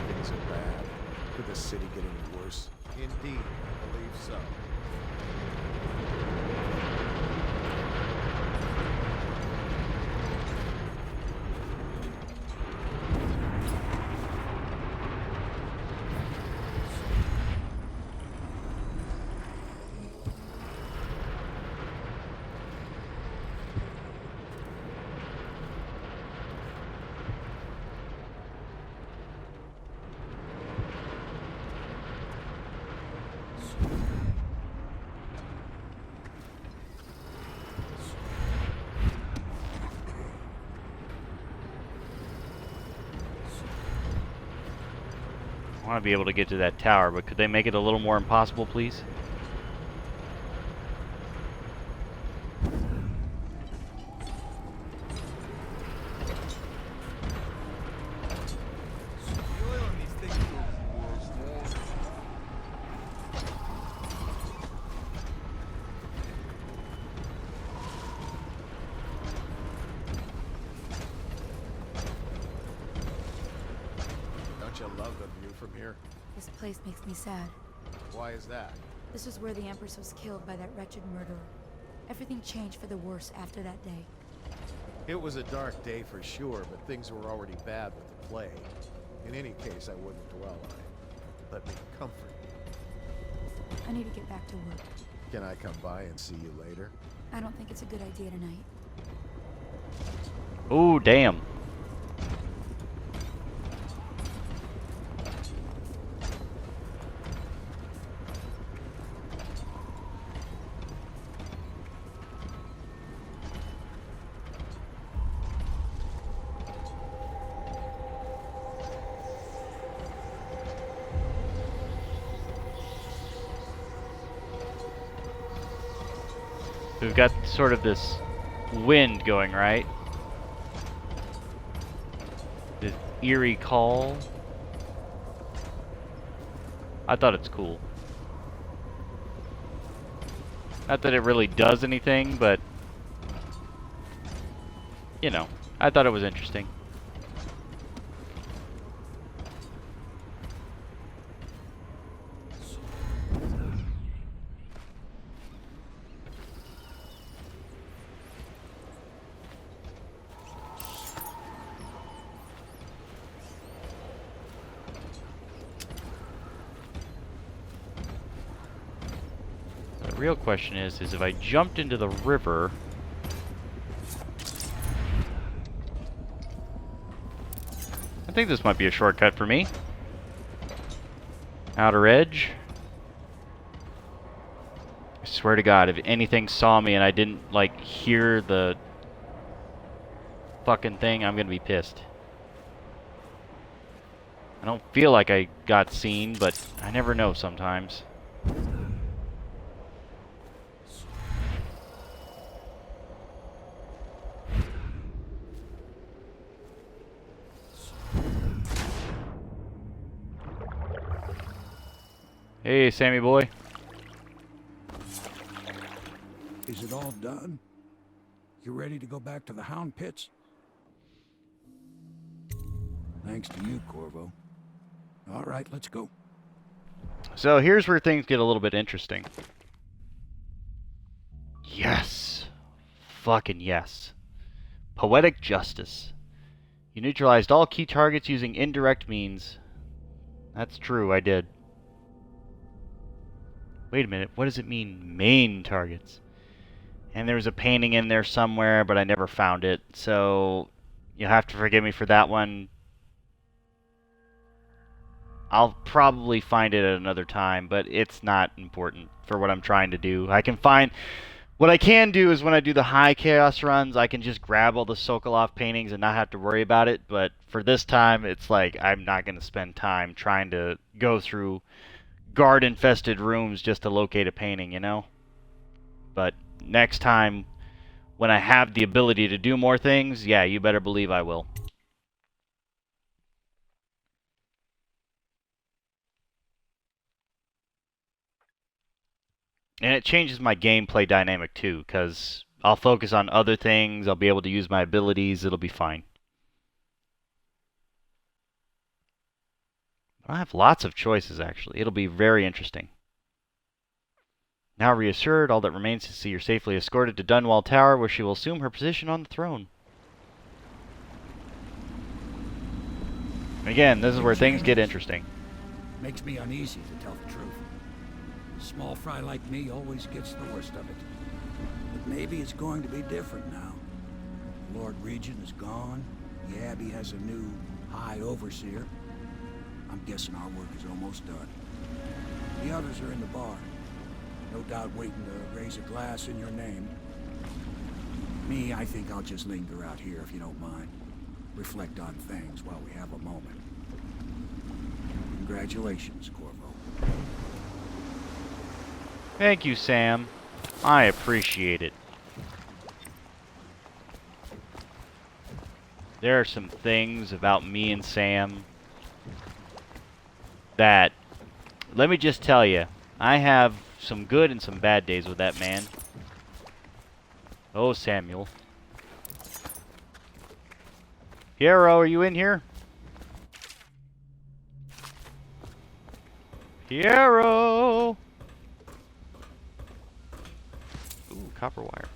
Things are bad. Could the city get any worse? Indeed, I believe so. I want to be able to get to that tower, but could they make it a little more impossible, please? Don't you love the view from here? This place makes me sad. Why is that? This is where the Empress was killed by that wretched murderer. Everything changed for the worse after that day. It was a dark day for sure, but things were already bad with the plague. In any case, I wouldn't dwell on it. Let me comfort you. I need to get back to work. Can I come by and see you later? I don't think it's a good idea tonight. Ooh, damn. We've got sort of this wind going, right? This eerie call. I thought it's cool. Not that it really does anything, but you know, I thought it was interesting. The real question is if I jumped into the river, I think this might be a shortcut for me. Outer edge. I swear to God, if anything saw me and I didn't, like, hear the fucking thing, I'm gonna be pissed. I don't feel like I got seen, but I never know sometimes. Hey, Sammy boy. Is it all done? You ready to go back to the Hound Pits? Thanks to you, Corvo. All right, let's go. So here's where things get a little bit interesting. Yes. Fucking yes. Poetic justice. You neutralized all key targets using indirect means. That's true, I did. Wait a minute, what does it mean, main targets? And there was a painting in there somewhere, but I never found it, so you'll have to forgive me for that one. I'll probably find it at another time, but it's not important for what I'm trying to do. I can find... What I can do is when I do the high chaos runs, I can just grab all the Sokolov paintings and not have to worry about it, but for this time, it's like I'm not going to spend time trying to go through guard-infested rooms just to locate a painting, you know? But next time, when I have the ability to do more things, yeah, you better believe I will. And it changes my gameplay dynamic too, because I'll focus on other things, I'll be able to use my abilities, it'll be fine. I have lots of choices, actually. It'll be very interesting. Now reassured, all that remains is to see her safely escorted to Dunwall Tower, where she will assume her position on the throne. Again, this is where things get interesting. Makes me uneasy, to tell the truth. A small fry like me always gets the worst of it. But maybe it's going to be different now. Lord Regent is gone. The Abbey has a new High Overseer. I'm guessing our work is almost done. The others are in the bar. No doubt waiting to raise a glass in your name. Me, I think I'll just linger out here if you don't mind. Reflect on things while we have a moment. Congratulations, Corvo. Thank you, Sam. I appreciate it. There are some things about me and Sam that, let me just tell you, I have some good and some bad days with that man. Oh, Samuel. Piero, are you in here? Piero! Ooh, copper wire.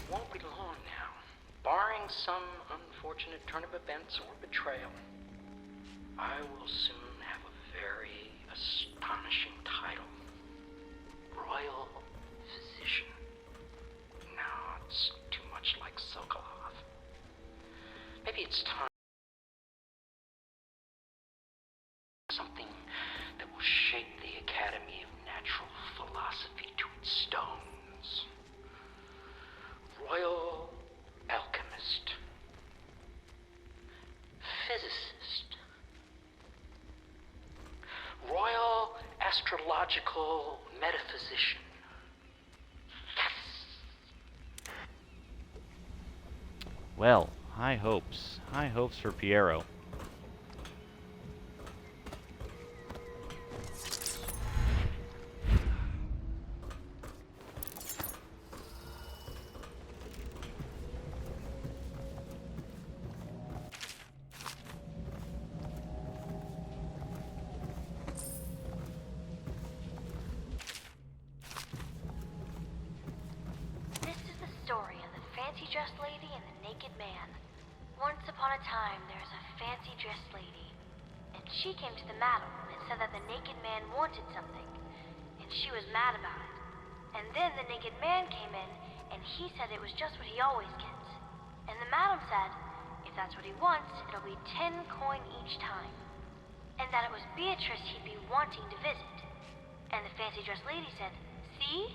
Won't be long now, barring some unfortunate turn of events or betrayal. I will soon have a very astonishing title. Royal Physician. No, it's too much like Sokolov. Maybe it's time. Something that will shape the Academy of Natural Philosophy to its stones. Royal Alchemist. Physicist. Royal Astrological Metaphysician. Yes! Well, high hopes. High hopes for Piero. This is the story of the fancy-dressed lady and the naked man. Once upon a time, there was a fancy-dressed lady, and she came to the madam and said that the naked man wanted something, and she was mad about it. And then the naked man came in, and he said it was just what he always gets. And the madam said, if that's what he wants, it'll be 10 coin each time. And that it was Beatrice he'd be wanting to visit. And the fancy dressed lady said, see?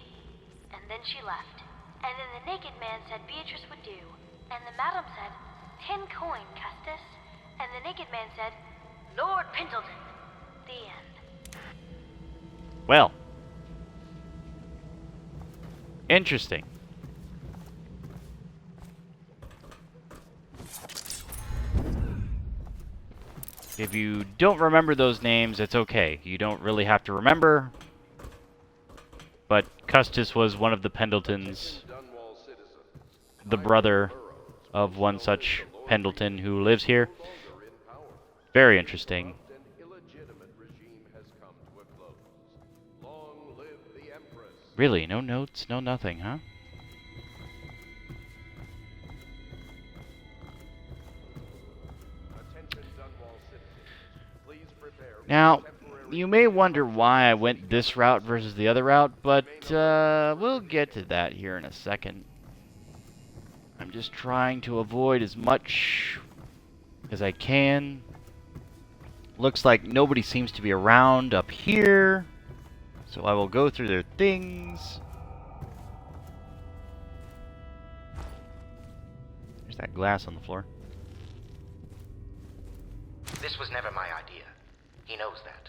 And then she left. And then the naked man said Beatrice would do. And the madam said, 10 coin, Custis. And the naked man said, Lord Pendleton. The end. Well. Interesting. If you don't remember those names, it's okay. You don't really have to remember. But Custis was one of the Pendletons, the brother of one such Pendleton who lives here. Very interesting. Really? No notes? No nothing, huh? Now, you may wonder why I went this route versus the other route, but we'll get to that here in a second. I'm just trying to avoid as much as I can. Looks like nobody seems to be around up here, so I will go through their things. There's that glass on the floor. This was never my idea. He knows that.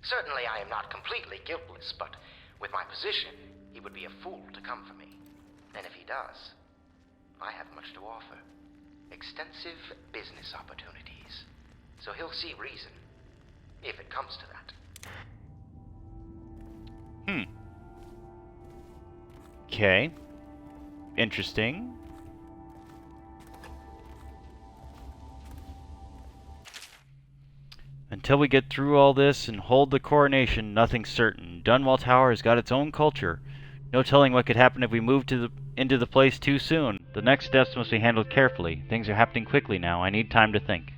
Certainly I am not completely guiltless, but with my position, he would be a fool to come for me. And if he does, I have much to offer. Extensive business opportunities. So he'll see reason, if it comes to that. Okay. Interesting. Until we get through all this and hold the coronation, nothing's certain. Dunwall Tower has got its own culture. No telling what could happen if we move into the place too soon. The next steps must be handled carefully. Things are happening quickly now. I need time to think.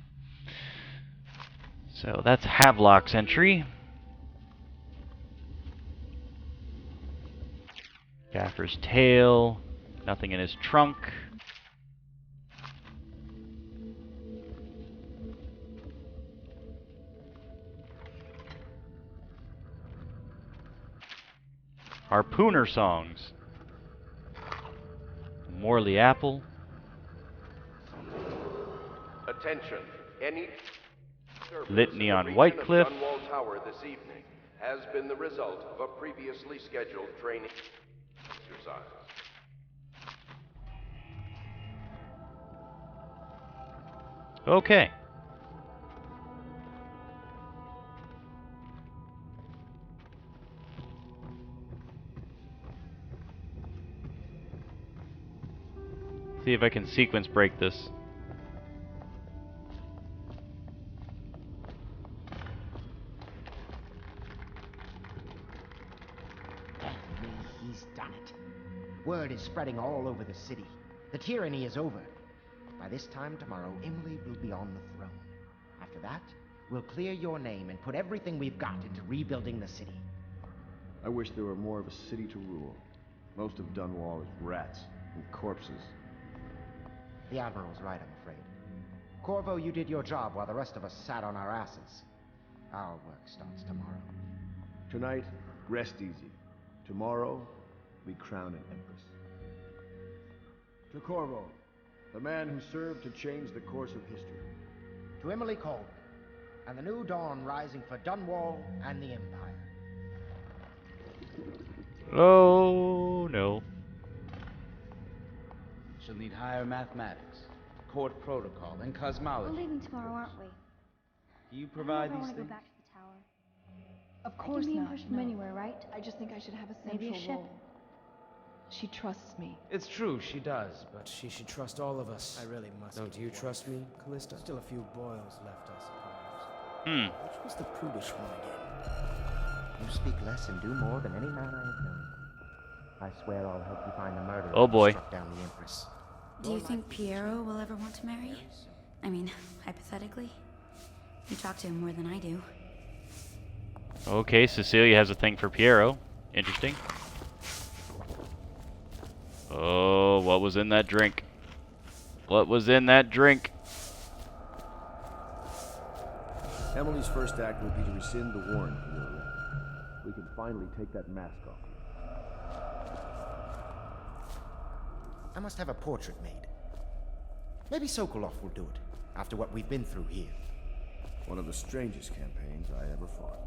So that's Havelock's entry. Gaffer's tail. Nothing in his trunk. Harpooner songs. Morley Apple. Attention. Any Litany on reaching Whitecliff. of Dunwall Tower this evening has been the result of a previously scheduled training exercise. Okay. See if I can sequence break this. He's done it. Word is spreading all over the city. The tyranny is over. By this time tomorrow, Emily will be on the throne. After that, we'll clear your name and put everything we've got into rebuilding the city. I wish there were more of a city to rule. Most of Dunwall is rats and corpses. The Admiral's right, I'm afraid. Corvo, you did your job while the rest of us sat on our asses. Our work starts tomorrow. Tonight, rest easy. Tomorrow, we crown an empress. To Corvo, the man who served to change the course of history. To Emily Colvin, and the new dawn rising for Dunwall and the Empire. Oh, no. She'll need higher mathematics, court protocol, and cosmology. We're leaving tomorrow, aren't we? Do you provide I these want to things? go back to the tower. Of course I can be not. pushed from no. anywhere, right? I just think I should have a Maybe central a ship. role. She trusts me. It's true, she does, but She should trust all of us. I really must. Don't you trust me, Callista? Still a few boils left, I suppose. Which was the prudish one again? You speak less and do more than any man I have known. I swear I'll help you find the murderer Oh boy. who struck down the Empress. Do you think Piero will ever want to marry? I mean, hypothetically. You talk to him more than I do. Okay, Cecilia has a thing for Piero. Interesting. Oh, what was in that drink? What was in that drink? Emily's first act will be to rescind the warrant for your arrest. We can finally take that mask off you. I must have a portrait made. Maybe Sokolov will do it, after what we've been through here. One of the strangest campaigns I ever fought.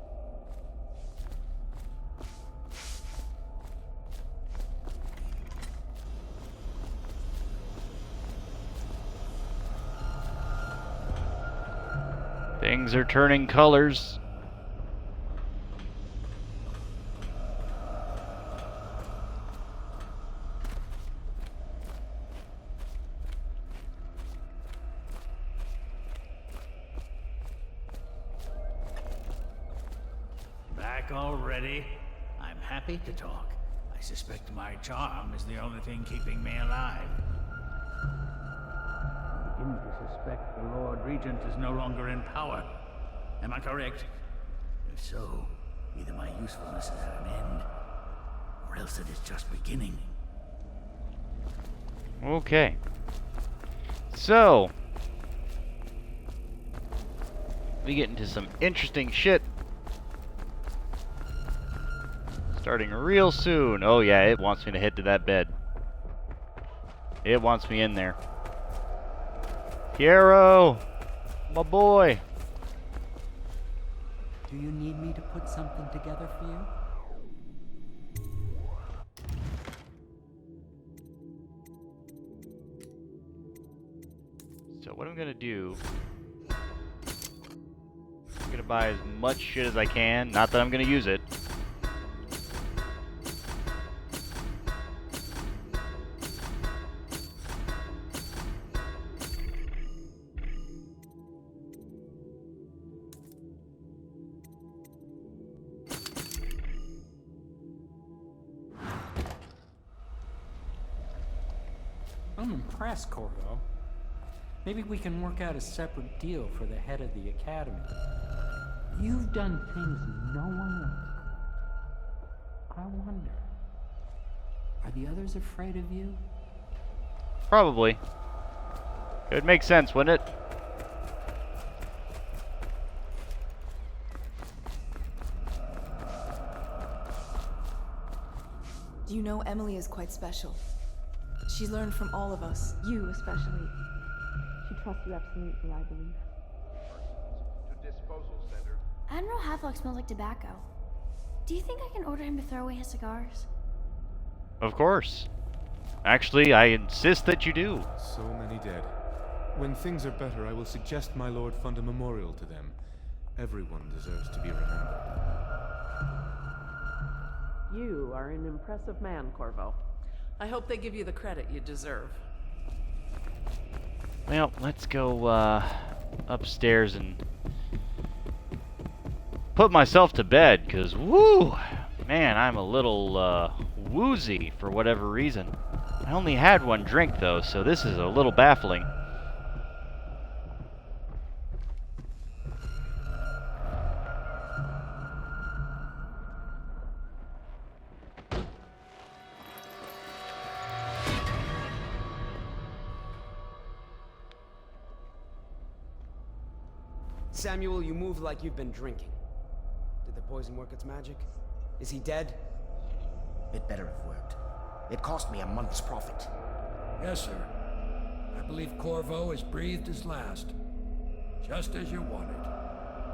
Things are turning colors. Back already? I'm happy to talk. I suspect my charm is the only thing keeping me alive. I'm beginning to suspect the Lord Regent is no longer in power. Am I correct? If so, either my usefulness is at an end, or else it is just beginning. Okay. So, we get into some interesting shit. Starting real soon. Oh yeah, it wants me to head to that bed. It wants me in there. Piero! My boy! Do you need me to put something together for you? So what I'm gonna do, I'm gonna buy as much shit as I can. Not that I'm gonna use it. I'm impressed, Corvo. Maybe we can work out a separate deal for the head of the Academy. You've done things no one else. I wonder, are the others afraid of you? Probably. It would make sense, wouldn't it? You know, Emily is quite special. She's learned from all of us. You especially. She trusts you absolutely, I believe. To disposal center. Admiral Havelock smells like tobacco. Do you think I can order him to throw away his cigars? Of course. Actually, I insist that you do. So many dead. When things are better, I will suggest my lord fund a memorial to them. Everyone deserves to be remembered. You are an impressive man, Corvo. I hope they give you the credit you deserve. Well, let's go upstairs and put myself to bed, because, woo! Man, I'm a little woozy for whatever reason. I only had one drink, though, so this is a little baffling. Samuel, you move like you've been drinking. Did the poison work its magic? Is he dead? It better have worked. It cost me a month's profit. Yes, sir. I believe Corvo has breathed his last. Just as you wanted.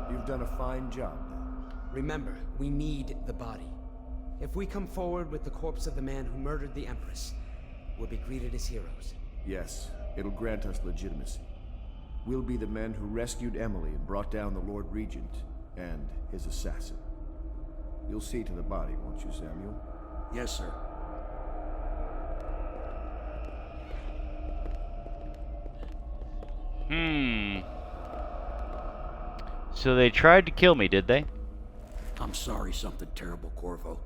You've done a fine job, then. Remember, we need the body. If we come forward with the corpse of the man who murdered the Empress, we'll be greeted as heroes. Yes, it'll grant us legitimacy. We'll be the men who rescued Emily and brought down the Lord Regent and his assassin. You'll see to the body, won't you, Samuel? Yes, sir. So they tried to kill me, did they? I'm sorry something terrible, Corvo.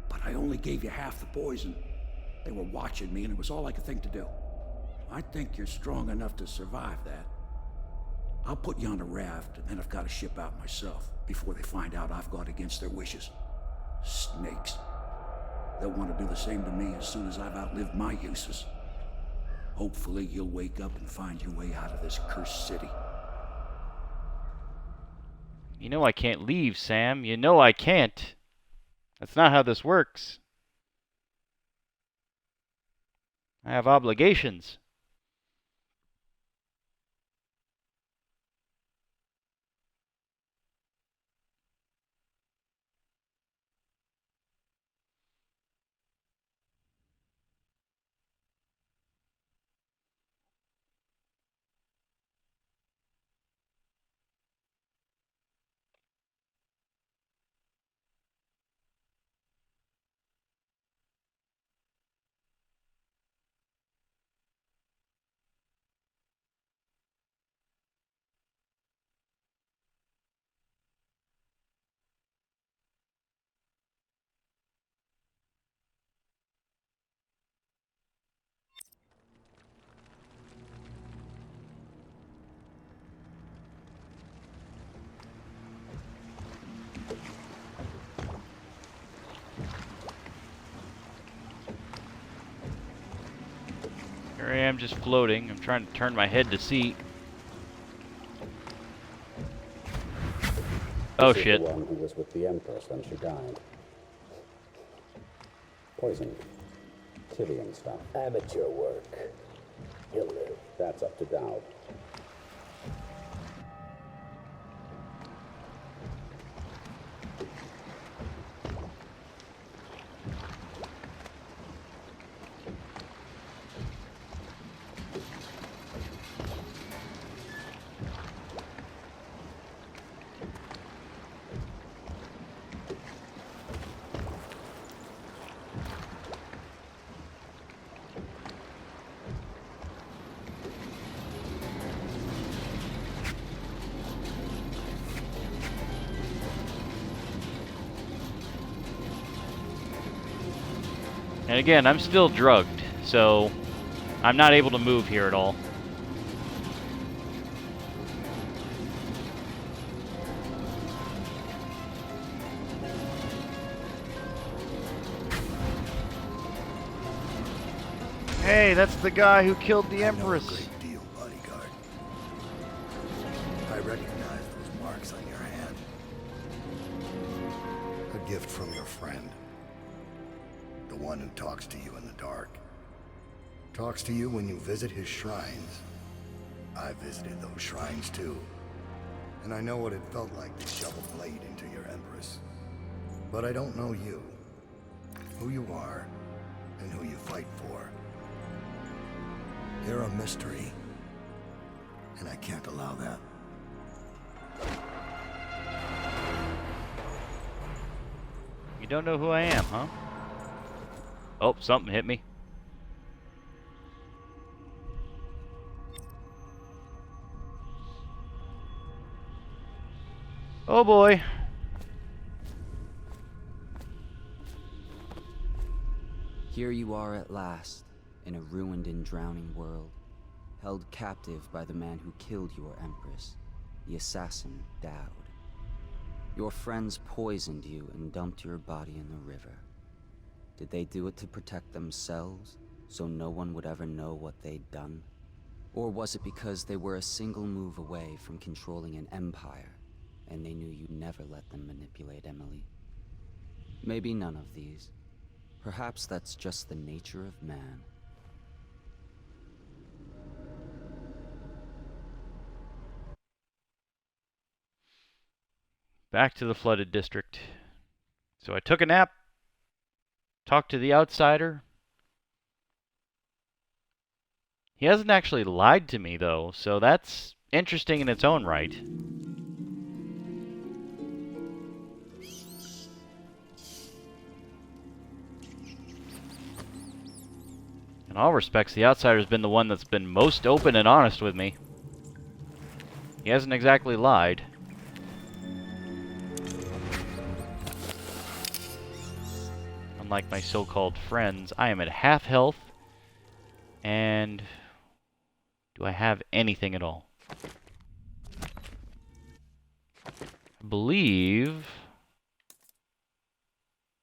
But I only gave you half the poison. They were watching me, and it was all I could think to do. I think you're strong enough to survive that. I'll put you on a raft, and then I've got to ship out myself before they find out I've gone against their wishes. Snakes. They'll want to do the same to me as soon as I've outlived my uses. Hopefully you'll wake up and find your way out of this cursed city. You know I can't leave, Sam. You know I can't. That's not how this works. I have obligations. Here I am just floating. I'm trying to turn my head to see. Oh This is shit. the one who was with the Empress when she died. Poisoned. Tyrian stuff. Amateur work. He'll live. That's up to Dowd. And again, I'm still drugged, so I'm not able to move here at all. Hey, that's the guy who killed the Empress. Deal, bodyguard. I recognize those marks on your hand. A gift from your friend. The one who talks to you in the dark. Talks to you when you visit his shrines. I visited those shrines too. And I know what it felt like to shove a blade into your Empress. But I don't know you. Who you are, and who you fight for. You're a mystery. And I can't allow that. You don't know who I am, huh? Oh, something hit me. Oh boy. Here you are at last, in a ruined and drowning world, held captive by the man who killed your Empress, the assassin Dowd. Your friends poisoned you and dumped your body in the river. Did they do it to protect themselves, so no one would ever know what they'd done? Or was it because they were a single move away from controlling an empire, and they knew you'd never let them manipulate Emily? Maybe none of these. Perhaps that's just the nature of man. Back to the flooded district. So I took a nap, talked to the outsider. He hasn't actually lied to me, though, so that's interesting in its own right. In all respects, the outsider's been the one that's been most open and honest with me. He hasn't exactly lied. Unlike my so-called friends, I am at half health. And do I have anything at all? I believe...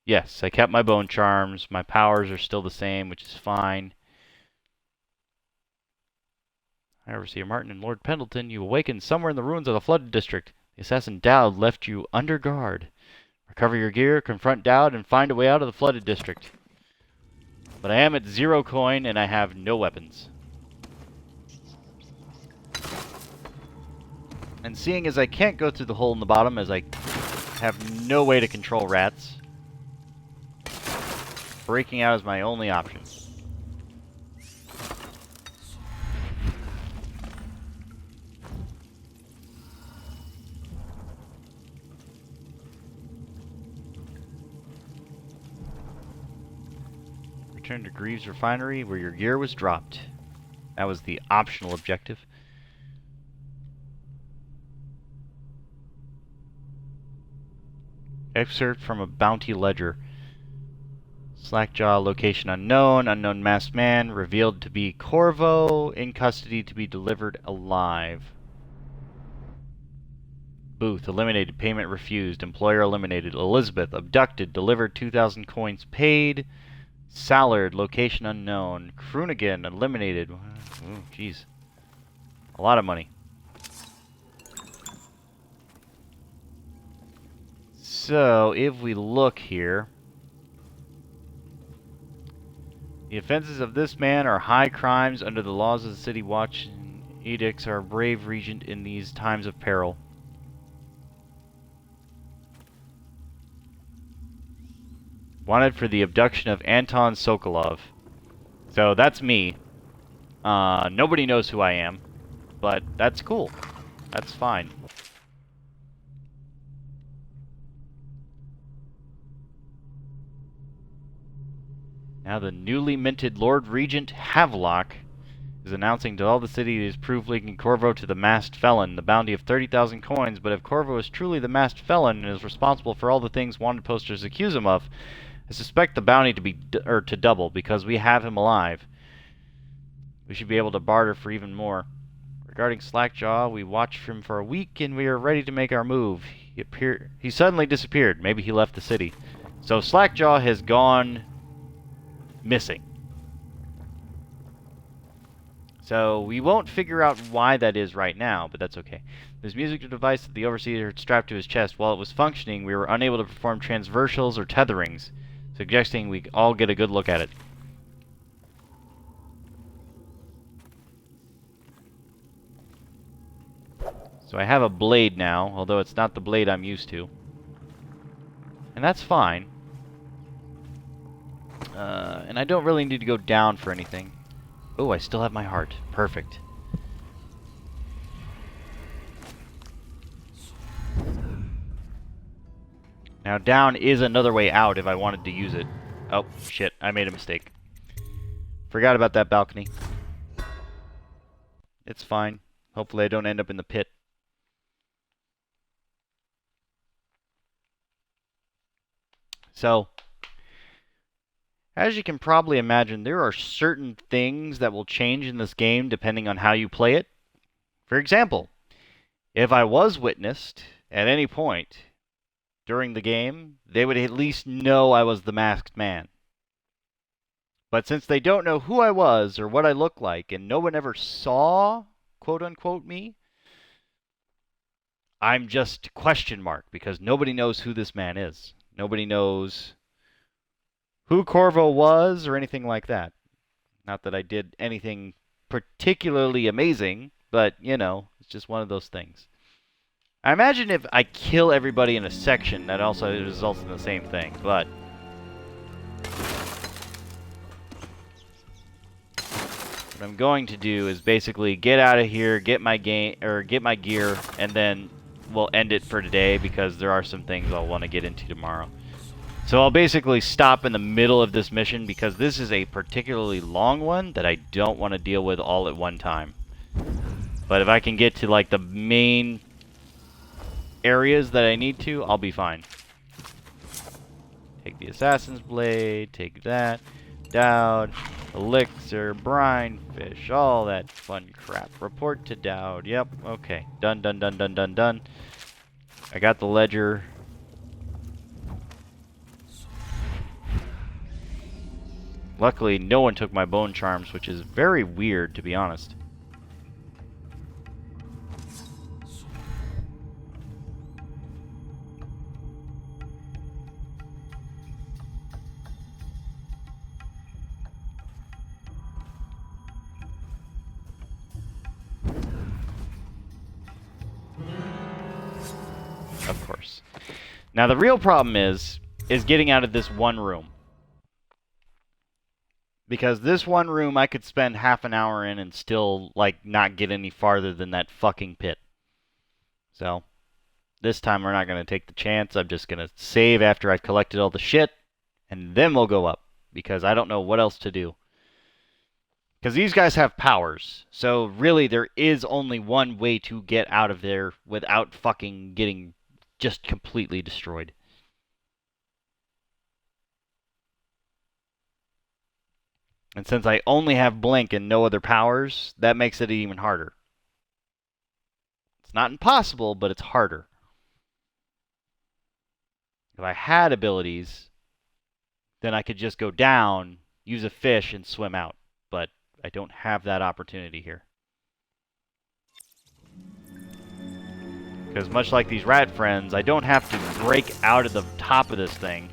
Yes, I kept my bone charms. My powers are still the same, which is fine. High Overseer Martin and Lord Pendleton, you awakened somewhere in the ruins of the flooded district. The assassin Dowd left you under guard. Recover your gear, confront Dowd, and find a way out of the flooded district. But I am at 0 coin, and I have no weapons. And seeing as I can't go through the hole in the bottom, as I have no way to control rats, breaking out is my only option. Return to Greaves Refinery where your gear was dropped. That was the optional objective. Excerpt from a bounty ledger. Slackjaw, location unknown. Unknown masked man, revealed to be Corvo, in custody to be delivered alive. Booth, eliminated, payment refused. Employer eliminated. Elizabeth, abducted, delivered 2,000 coins paid. Sallard, location unknown. Kroonigan, eliminated. Ooh, jeez. A lot of money. So, if we look here, the offenses of this man are high crimes under the laws of the city watch and edicts are a brave regent in these times of peril. Wanted for the abduction of Anton Sokolov. So that's me. Nobody knows who I am, but that's cool. That's fine. Now the newly minted Lord Regent Havelock is announcing to all the city he has proved linking Corvo to the masked felon, the bounty of 30,000 coins, but if Corvo is truly the masked felon and is responsible for all the things wanted posters accuse him of, I suspect the bounty to be to double because we have him alive. We should be able to barter for even more. Regarding Slackjaw, we watched him for a week and we are ready to make our move. He suddenly disappeared. Maybe he left the city. So Slackjaw has gone missing. So we won't figure out why that is right now, but that's okay. This music device that the Overseer had strapped to his chest, while it was functioning, we were unable to perform transversals or tetherings, suggesting we all get a good look at it. So I have a blade now, although it's not the blade I'm used to. And that's fine. And I don't really need to go down for anything. Oh, I still have my heart. Perfect. Now down is another way out if I wanted to use it. Oh, shit. I made a mistake. Forgot about that balcony. It's fine. Hopefully I don't end up in the pit. So, as you can probably imagine, there are certain things that will change in this game depending on how you play it. For example, if I was witnessed at any point during the game, they would at least know I was the masked man. But since they don't know who I was or what I look like, and no one ever saw, quote-unquote, me, I'm just question mark because nobody knows who this man is. Nobody knows who Corvo was or anything like that. Not that I did anything particularly amazing, but, you know, it's just one of those things. I imagine if I kill everybody in a section, that also results in the same thing, but what I'm going to do is basically get out of here, get my gear, and then we'll end it for today because there are some things I'll want to get into tomorrow. So I'll basically stop in the middle of this mission because this is a particularly long one that I don't want to deal with all at one time. But if I can get to like the main areas that I need to, I'll be fine. Take the Assassin's Blade, take that, Dowd, Elixir, Brine Fish, all that fun crap. Report to Dowd, yep, okay. Done, done, done, done, done, done. I got the ledger. Luckily, no one took my bone charms, which is very weird, to be honest. Now the real problem is getting out of this one room. Because this one room I could spend half an hour in and still, like, not get any farther than that fucking pit. So, this time we're not going to take the chance. I'm just going to save after I've collected all the shit, and then we'll go up. Because I don't know what else to do. Because these guys have powers. So, really, there is only one way to get out of there without fucking getting just completely destroyed. And since I only have Blink and no other powers, that makes it even harder. It's not impossible, but it's harder. If I had abilities, then I could just go down, use a fish, and swim out. But I don't have that opportunity here. Because much like these rat friends, I don't have to break out of the top of this thing.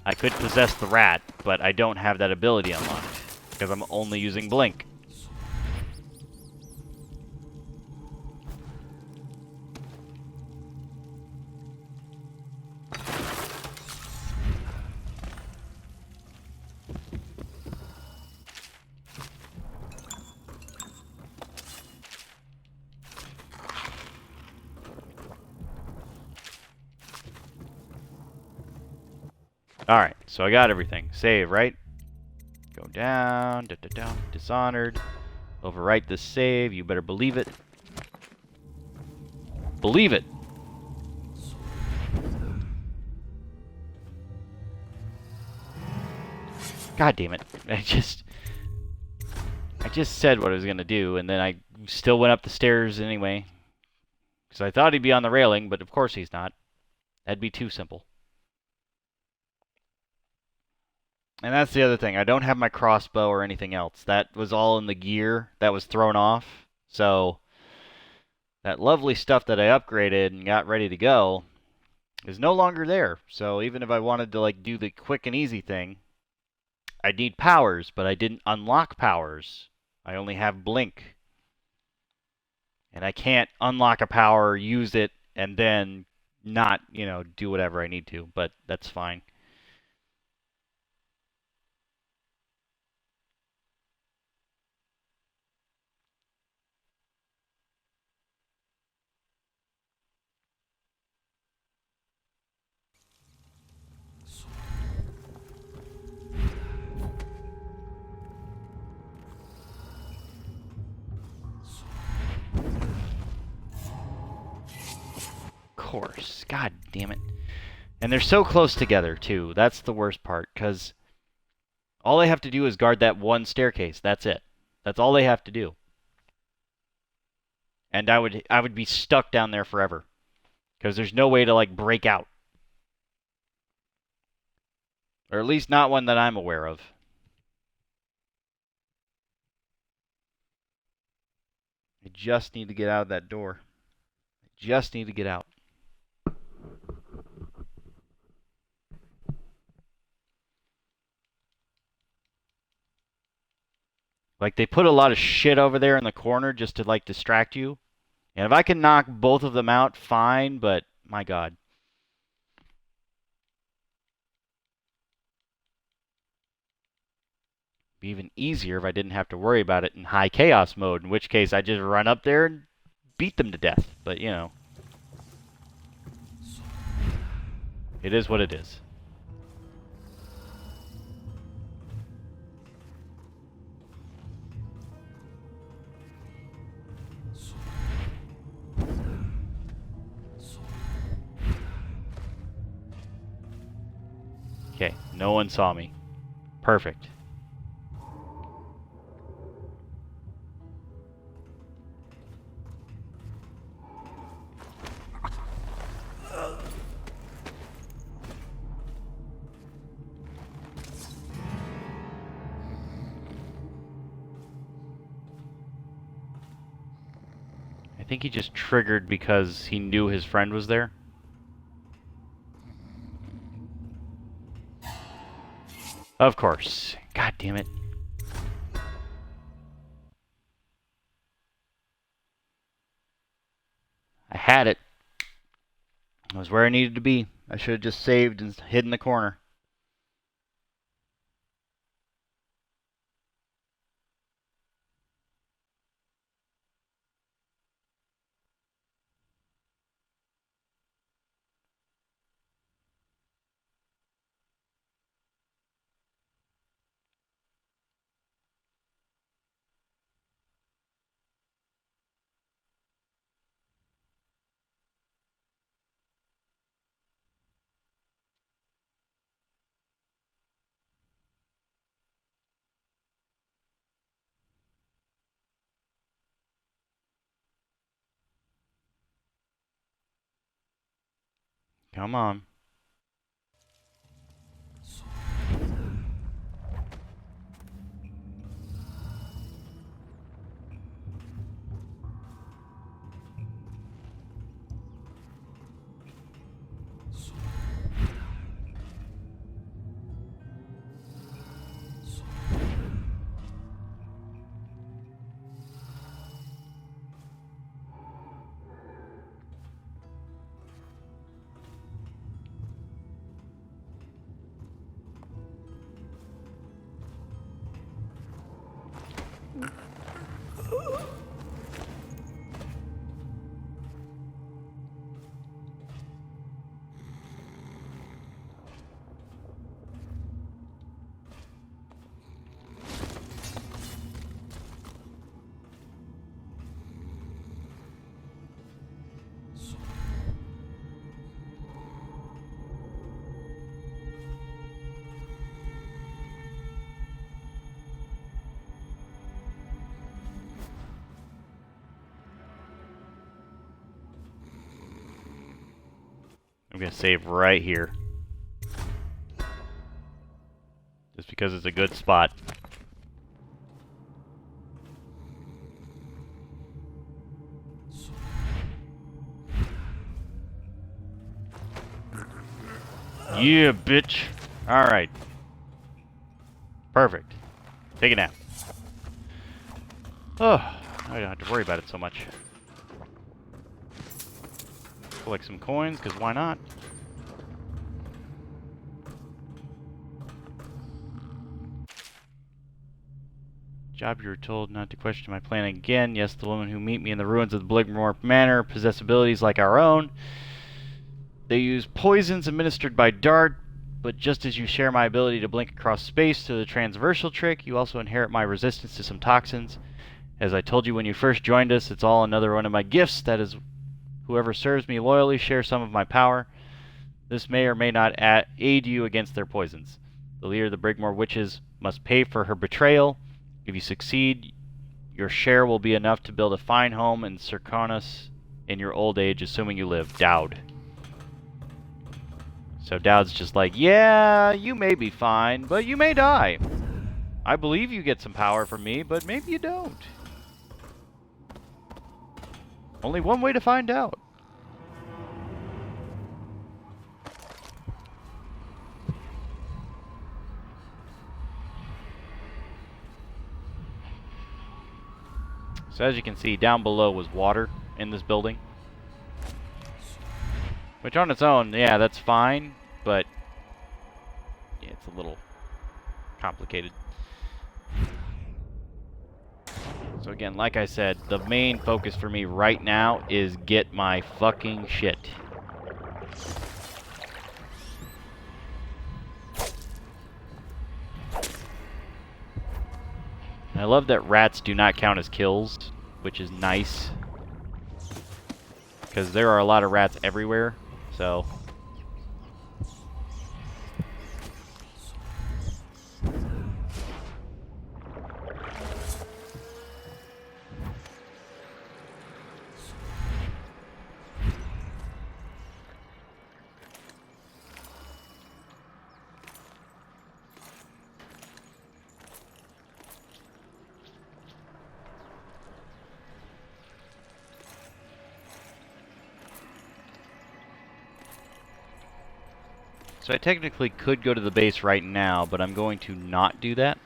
I could possess the rat, but I don't have that ability unlocked. Because I'm only using Blink. Alright, so I got everything. Save, right? Go down, down, Dishonored. Overwrite this save, you better believe it. Believe it! God damn it. I just said what I was gonna do, and then I still went up the stairs anyway. Because I thought he'd be on the railing, but of course he's not. That'd be too simple. And that's the other thing. I don't have my crossbow or anything else. That was all in the gear that was thrown off. So that lovely stuff that I upgraded and got ready to go is no longer there. So even if I wanted to like do the quick and easy thing, I'd need powers, but I didn't unlock powers. I only have Blink. And I can't unlock a power, use it, and then not, do whatever I need to. But that's fine. Course. God damn it. And they're so close together, too. That's the worst part, because all they have to do is guard that one staircase. That's it. That's all they have to do. And I would be stuck down there forever. Because there's no way to, like, break out. Or at least not one that I'm aware of. I just need to get out of that door. I just need to get out. Like, they put a lot of shit over there in the corner just to, like, distract you. And if I can knock both of them out, fine, but my god. It'd be even easier if I didn't have to worry about it in high chaos mode, in which case I just run up there and beat them to death. But, it is what it is. Okay, no one saw me. Perfect. I think he just triggered because he knew his friend was there. Of course. God damn it. I had it. I was where I needed to be. I should have just saved and hid in the corner. Come on. I'm going to save right here. Just because it's a good spot. Yeah, bitch. Alright. Perfect. Take a nap. Oh, I don't have to worry about it so much. Collect some coins, because why not? Job, you were told not to question my plan again. Yes, the women who meet me in the ruins of the Bligmore Manor possess abilities like our own. They use poisons administered by dart, but just as you share my ability to blink across space to the transversal trick, you also inherit my resistance to some toxins. As I told you when you first joined us, it's all another one of my gifts. That is, whoever serves me loyally shares some of my power. This may or may not aid you against their poisons. The leader of the Brigmore Witches must pay for her betrayal. If you succeed, your share will be enough to build a fine home in Circonus in your old age, assuming you live. Dowd. So Dowd's just like, yeah, you may be fine, but you may die. I believe you get some power from me, but maybe you don't. Only one way to find out. So as you can see, down below was water in this building. Which on its own, yeah, that's fine, but yeah, it's a little complicated. So again, like I said, the main focus for me right now is get my fucking shit. And I love that rats do not count as kills, which is nice. Because there are a lot of rats everywhere, so... So I technically could go to the base right now, but I'm going to not do that.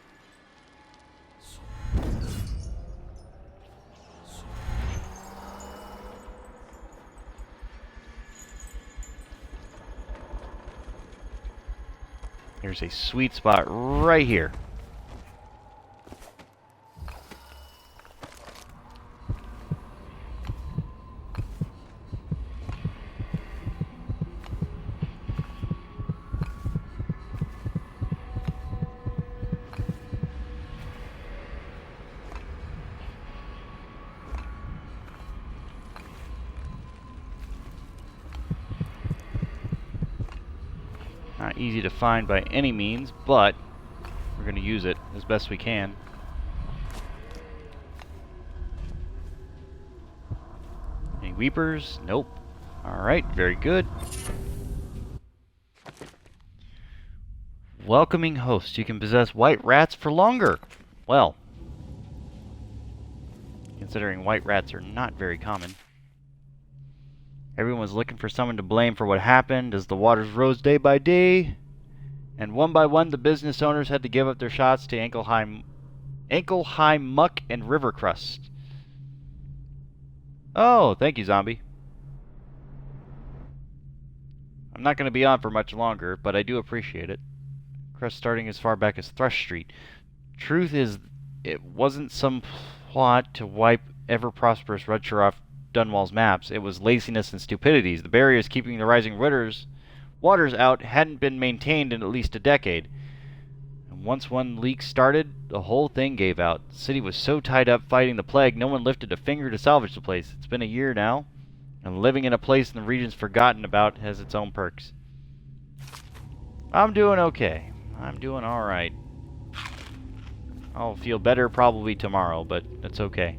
There's a sweet spot right here. Not easy to find by any means, but we're going to use it as best we can. Any weepers? Nope. Alright, very good. Welcoming host. You can possess white rats for longer. Well, considering white rats are not very common. Everyone was looking for someone to blame for what happened as the waters rose day by day, and one by one the business owners had to give up their shots to ankle-high muck and river crust. Oh, thank you, zombie. I'm not going to be on for much longer, but I do appreciate it. Crust starting as far back as Thrush Street. Truth is, it wasn't some plot to wipe ever-prosperous Rudshire off Dunwall's maps. It was laziness and stupidities. The barriers keeping the rising waters out hadn't been maintained in at least a decade. And once one leak started, the whole thing gave out. The city was so tied up fighting the plague, no one lifted a finger to salvage the place. It's been a year now, and living in a place in the region's forgotten about has its own perks. I'm doing okay. I'm doing alright. I'll feel better probably tomorrow, but that's okay.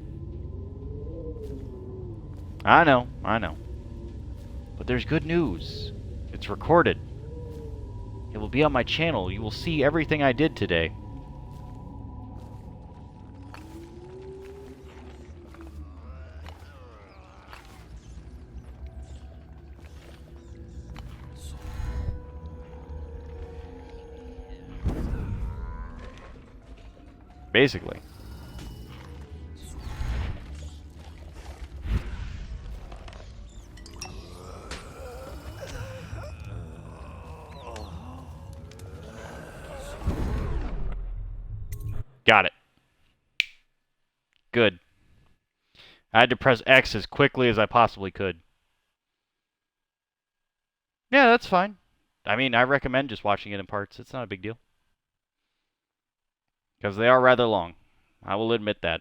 I know. But there's good news. It's recorded. It will be on my channel. You will see everything I did today. Basically. Got it. Good. I had to press X as quickly as I possibly could. Yeah, that's fine. I mean, I recommend just watching it in parts. It's not a big deal. Because they are rather long. I will admit that.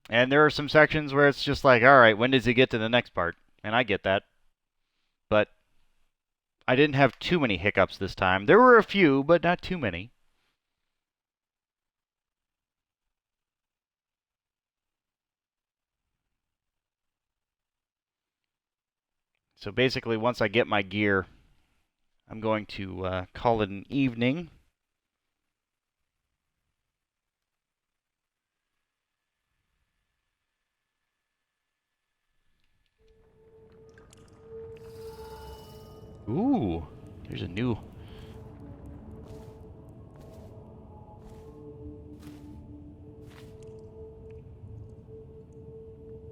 And there are some sections where it's just like, alright, when does he get to the next part? And I get that. But I didn't have too many hiccups this time. There were a few, but not too many. So basically, once I get my gear, I'm going to call it an evening. Ooh, there's a new...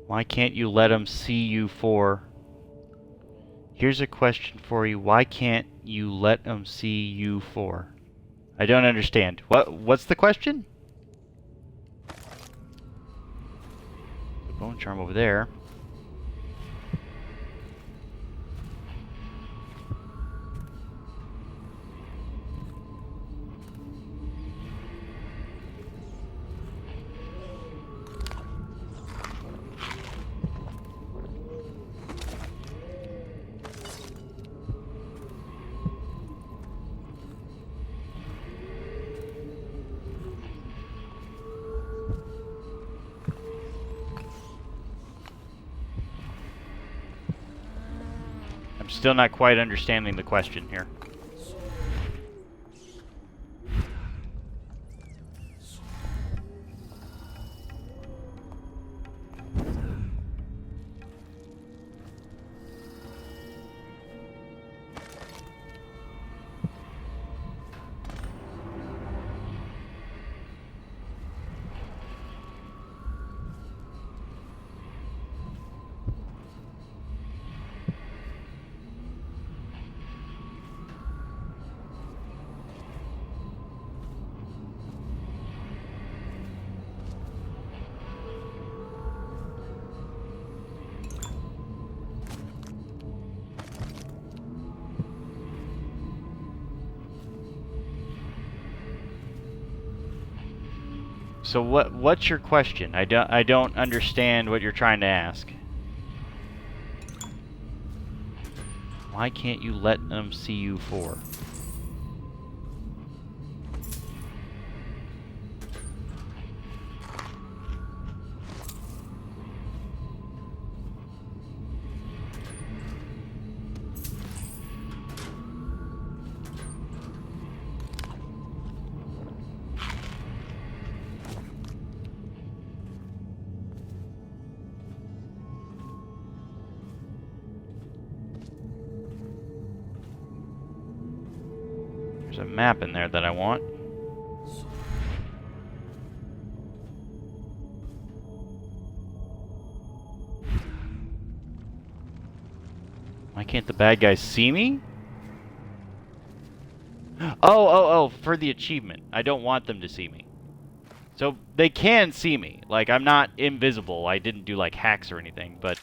Why can't you let him see you for... Here's a question for you. Why can't you let him see you for? I don't understand. What's the question? Bone charm over there. I'm still not quite understanding the question here. So what's your question? I don't understand what you're trying to ask. Why can't you let them see you for? There's a map in there that I want. Why can't the bad guys see me? Oh, for the achievement. I don't want them to see me. So they can see me. Like, I'm not invisible. I didn't do, like, hacks or anything, but...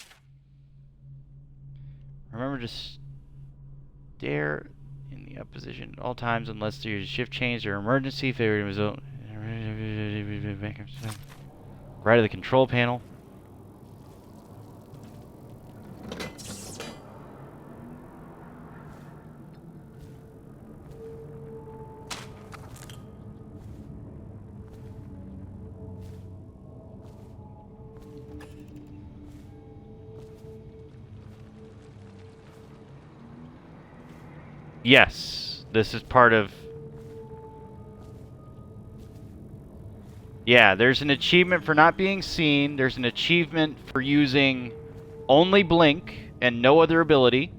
Remember to stare in the up position at all times unless there's a shift change or emergency failure result. Right of the control panel. Yes, this is part of... Yeah, there's an achievement for not being seen. There's an achievement for using only blink and no other ability.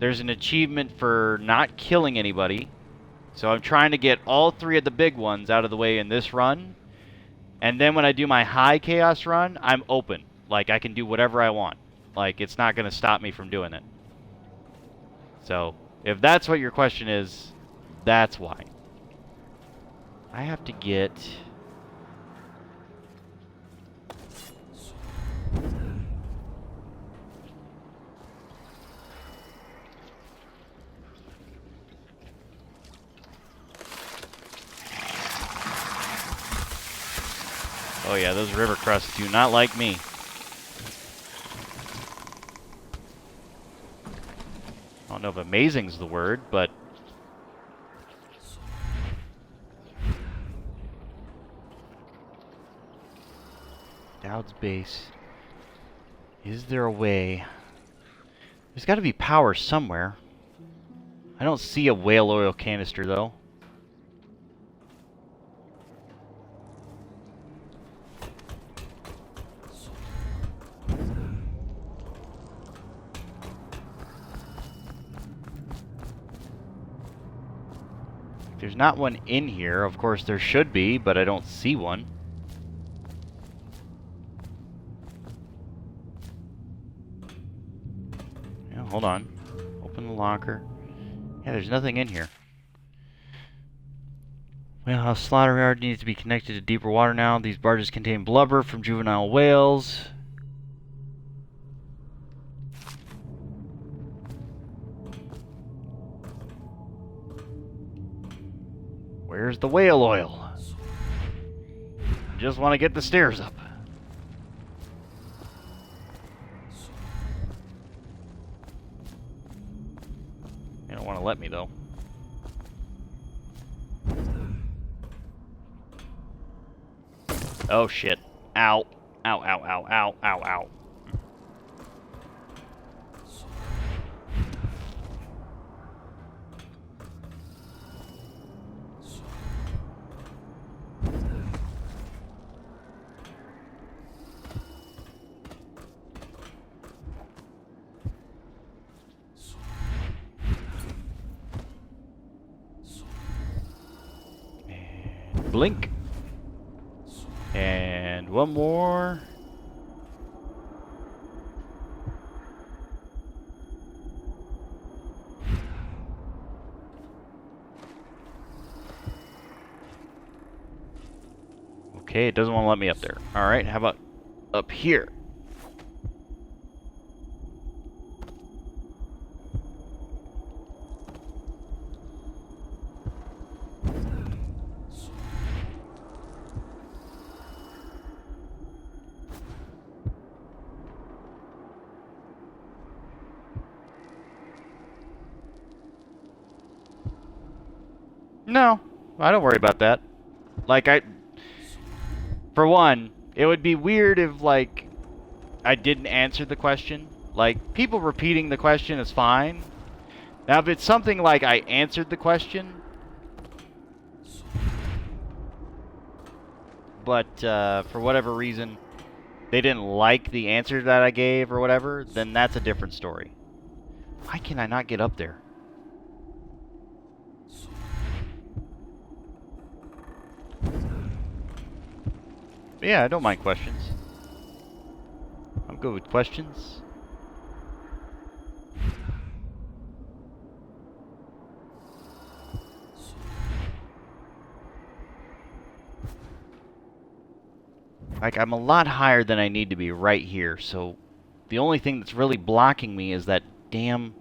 There's an achievement for not killing anybody. So I'm trying to get all three of the big ones out of the way in this run. And then when I do my high chaos run, I'm open. Like, I can do whatever I want. Like, it's not going to stop me from doing it. So... if that's what your question is, that's why. I have to get... Oh yeah, those river crusts do not like me. I don't know if amazing's the word, but... Dowd's base. Is there a way? There's got to be power somewhere. I don't see a whale oil canister, though. There's not one in here. Of course, there should be, but I don't see one. Yeah, hold on. Open the locker. Yeah, there's nothing in here. Whalehouse slaughter yard needs to be connected to deeper water now. These barges contain blubber from juvenile whales. Where's the whale oil? I just want to get the stairs up. They don't want to let me, though. Oh, shit. Ow. Ow, ow, ow, ow, ow, ow. Blink. And one more. Okay, it doesn't want to let me up there. Alright, how about up here? No, I don't worry about that. Like, for one, it would be weird if, like, I didn't answer the question. Like, people repeating the question is fine. Now, if it's something like I answered the question, but for whatever reason, they didn't like the answer that I gave or whatever, then that's a different story. Why can I not get up there? But yeah, I don't mind questions. I'm good with questions. Like, I'm a lot higher than I need to be right here, so the only thing that's really blocking me is that damn...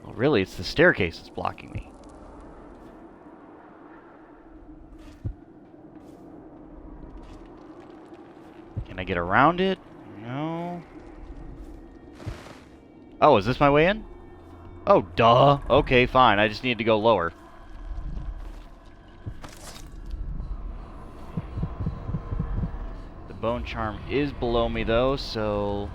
Well, really, it's the staircase that's blocking me. Can I get around it? No. Oh, is this my way in? Oh, duh. Okay, fine. I just need to go lower. The bone charm is below me, though, so...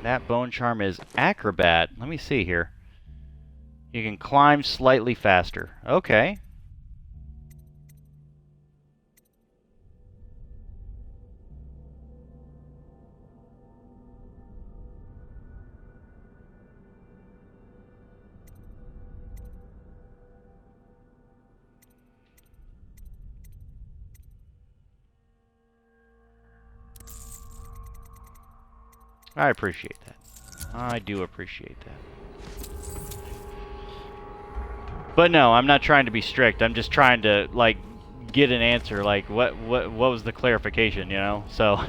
That bone charm is acrobat. Let me see here. You can climb slightly faster. Okay. I appreciate that. I do appreciate that. But no, I'm not trying to be strict. I'm just trying to, like, get an answer. Like, what was the clarification, you know? So,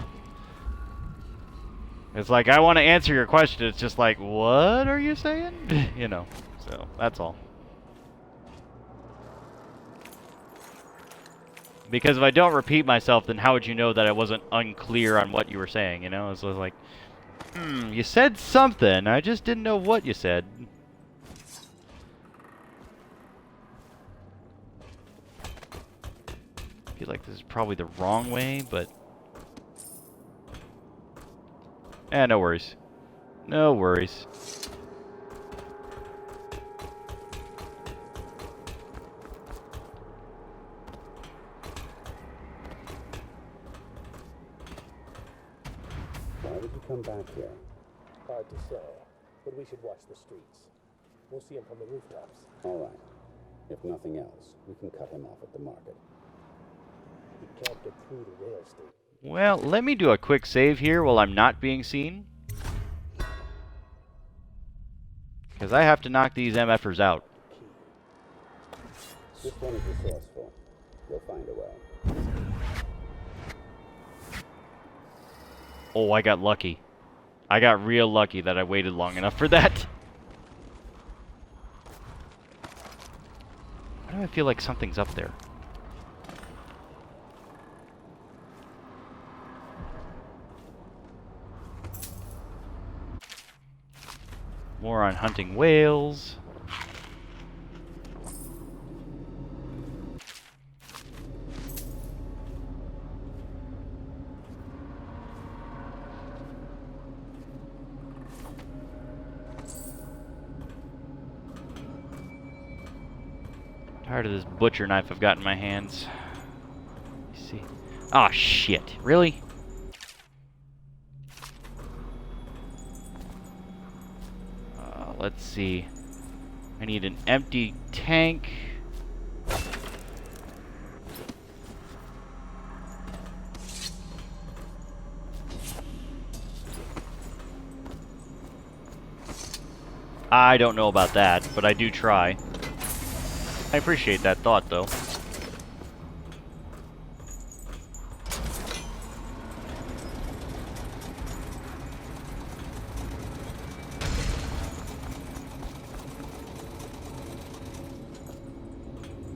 it's like, I want to answer your question. It's just like, what are you saying? You know, so, that's all. Because if I don't repeat myself, then how would you know that I wasn't unclear on what you were saying, you know? It's like... you said something. I just didn't know what you said. I feel like this is probably the wrong way, but... no worries. No worries. Why did you come back here? Hard to say, but we should watch the streets. We'll see him from the rooftops. All right. If nothing else, we can cut him off at the market. He can't get through the rail station. Well, let me do a quick save here while I'm not being seen. Because I have to knock these MFers out. This one is resourceful. You'll find a way. Oh, I got lucky. I got real lucky that I waited long enough for that. Why do I feel like something's up there? More on hunting whales. Tired of this butcher knife I've got in my hands. Let me see. Oh shit! Really? Let's see. I need an empty tank. I don't know about that, but I do try. I appreciate that thought, though.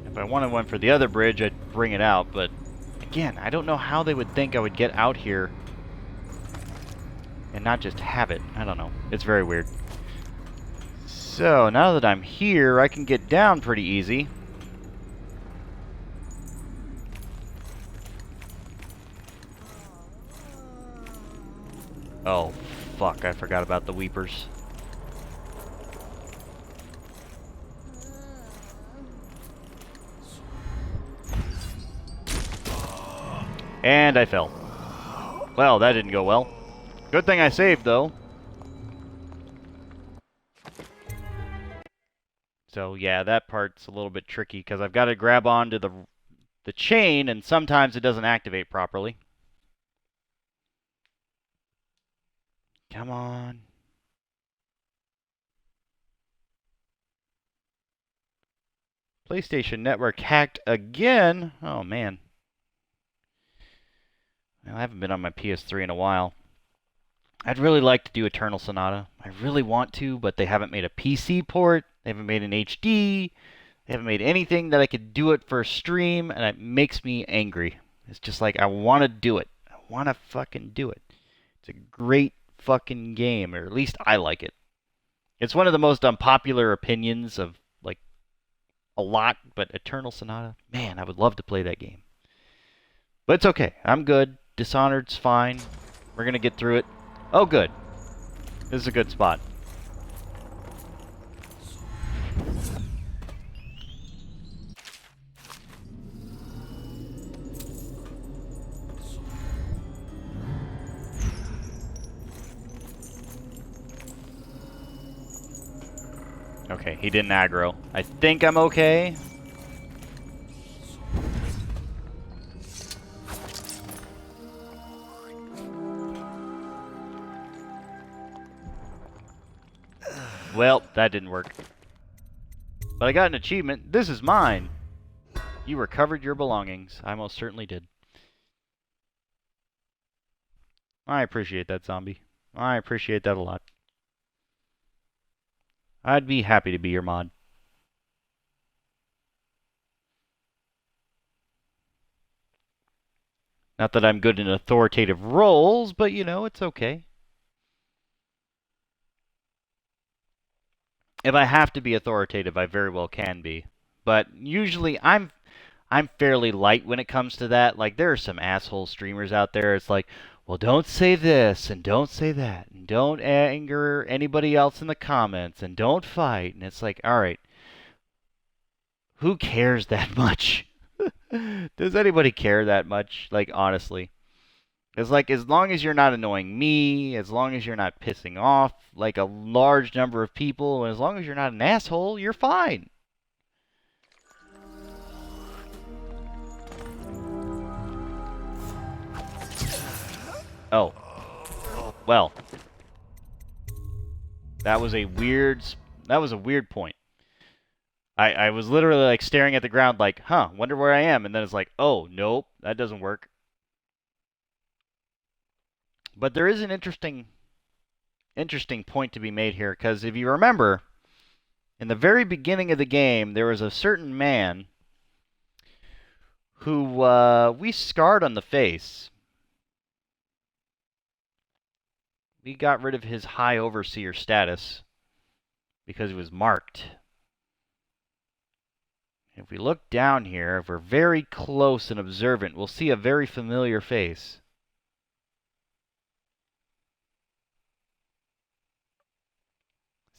If I wanted one for the other bridge, I'd bring it out, but I Again, I don't know how they would think I would get out here and not just have it. I don't know. It's very weird. So, now that I'm here, I can get down pretty easy. Oh, fuck, I forgot about the weepers. And I fell. Well, that didn't go well. Good thing I saved, though. So, yeah, that part's a little bit tricky, because I've got to grab onto the chain, and sometimes it doesn't activate properly. Come on. PlayStation Network hacked again? Oh, man. Well, I haven't been on my PS3 in a while. I'd really like to do Eternal Sonata. I really want to, but they haven't made a PC port. They haven't made an HD. They haven't made anything that I could do it for a stream, and it makes me angry. It's just like, I want to do it. I want to fucking do it. It's a great fucking game, or at least I like it. It's one of the most unpopular opinions of, like, a lot, but Eternal Sonata, man, I would love to play that game. But it's okay. I'm good. Dishonored's fine. We're going to get through it. Oh, good. This is a good spot. Okay, he didn't aggro. I think I'm okay. Well, that didn't work. But I got an achievement. This is mine. You recovered your belongings. I most certainly did. I appreciate that, zombie. I appreciate that a lot. I'd be happy to be your mod. Not that I'm good in authoritative roles, but you know, it's okay. If I have to be authoritative, I very well can be. But usually I'm fairly light when it comes to that. Like, there are some asshole streamers out there. It's like, well, don't say this, and don't say that, and don't anger anybody else in the comments, and don't fight. And it's like, all right, who cares that much? Does anybody care that much? Like, honestly. It's like, as long as you're not annoying me, as long as you're not pissing off, like, a large number of people, and as long as you're not an asshole, you're fine. Oh. Well. That was a weird point. I was literally like staring at the ground like, huh, wonder where I am, and then it's like, oh, nope, that doesn't work. But there is an interesting point to be made here, because if you remember, in the very beginning of the game, there was a certain man who we scarred on the face. We got rid of his High Overseer status because he was marked. If we look down here, if we're very close and observant, we'll see a very familiar face.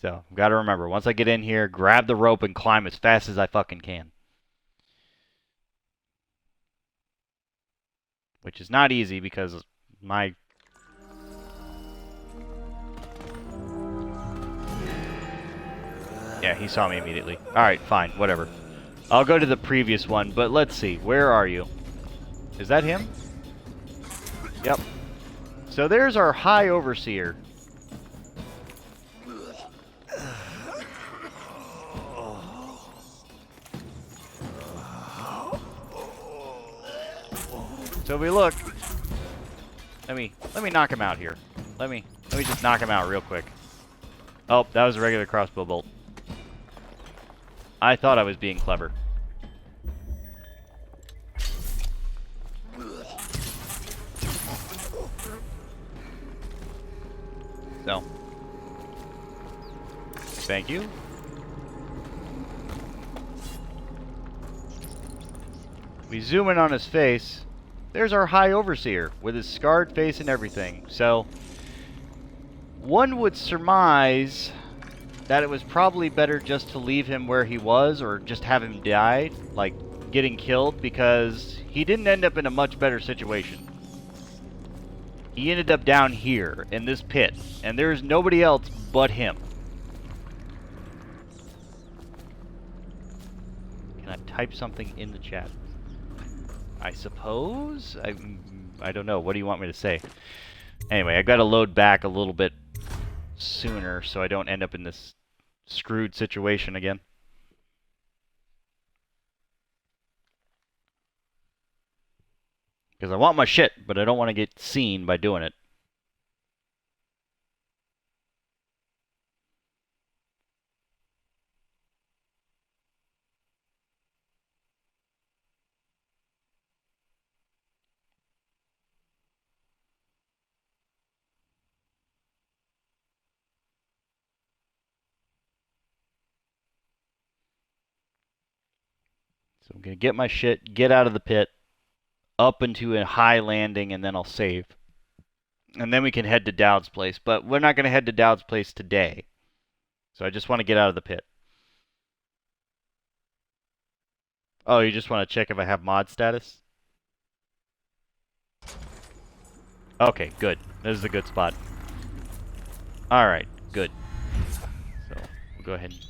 So, I've got to remember, once I get in here, grab the rope and climb as fast as I fucking can. Which is not easy because my... Yeah, he saw me immediately. Alright, fine, whatever. I'll go to the previous one, but let's see. Where are you? Is that him? Yep. So there's our High Overseer. So if we look, let me knock him out here. Let me just knock him out real quick. Oh, that was a regular crossbow bolt. I thought I was being clever. So, thank you. We zoom in on his face. There's our High Overseer with his scarred face and everything. So, one would surmise that it was probably better just to leave him where he was, or just have him die, like getting killed, because he didn't end up in a much better situation. He ended up down here in this pit, and there's nobody else but him. Can I type something in the chat? I suppose? I don't know. What do you want me to say? Anyway, I gotta load back a little bit sooner so I don't end up in this screwed situation again. Because I want my shit, but I don't want to get seen by doing it. So I'm going to get my shit, get out of the pit, up into a high landing, and then I'll save. And then we can head to Dowd's place. But we're not going to head to Dowd's place today. So I just want to get out of the pit. Oh, you just want to check if I have mod status? Okay, good. This is a good spot. Alright, good. So, we'll go ahead and...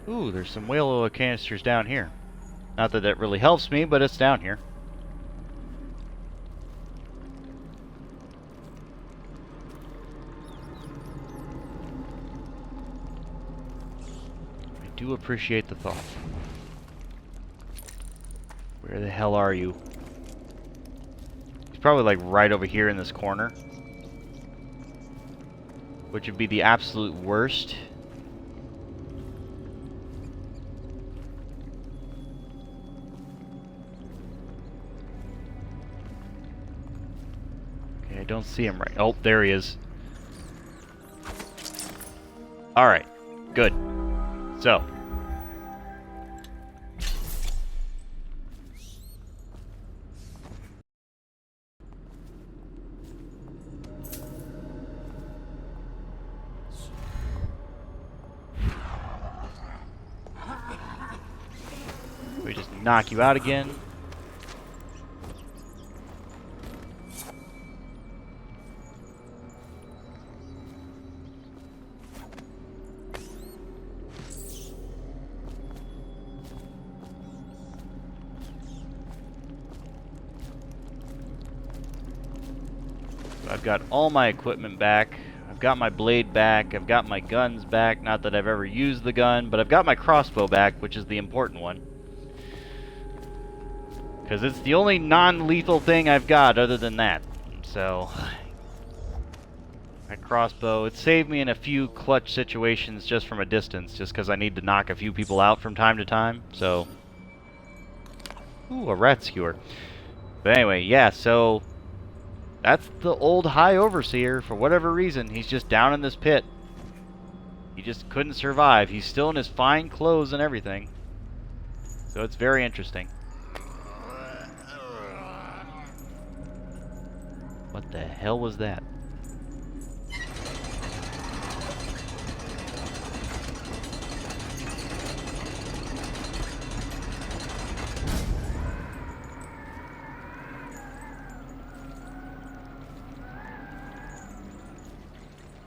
Ooh, there's some whale oil canisters down here. Not that that really helps me, but it's down here. I do appreciate the thought. Where the hell are you? He's probably like right over here in this corner. Which would be the absolute worst. I don't see him right. Oh, there he is. Alright. Good. So. We just knock you out again. I've got all my equipment back. I've got my blade back. I've got my guns back. Not that I've ever used the gun, but I've got my crossbow back, which is the important one. Because it's the only non-lethal thing I've got other than that. So, my crossbow, it saved me in a few clutch situations just from a distance, just because I need to knock a few people out from time to time. So, ooh, a rat skewer. But anyway, yeah, so that's the old High Overseer. For whatever reason, he's just down in this pit. He just couldn't survive. He's still in his fine clothes and everything. So it's very interesting. What the hell was that?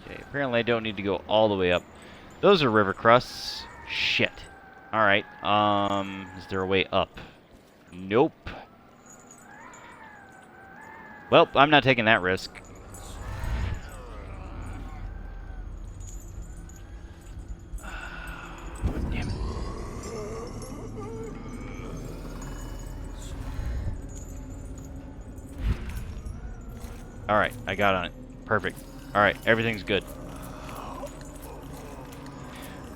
Okay, apparently I don't need to go all the way up. Those are river crusts. Shit. Alright, is there a way up? Nope. Well, I'm not taking that risk. Damn it. Alright, I got on it. Perfect. Alright, everything's good.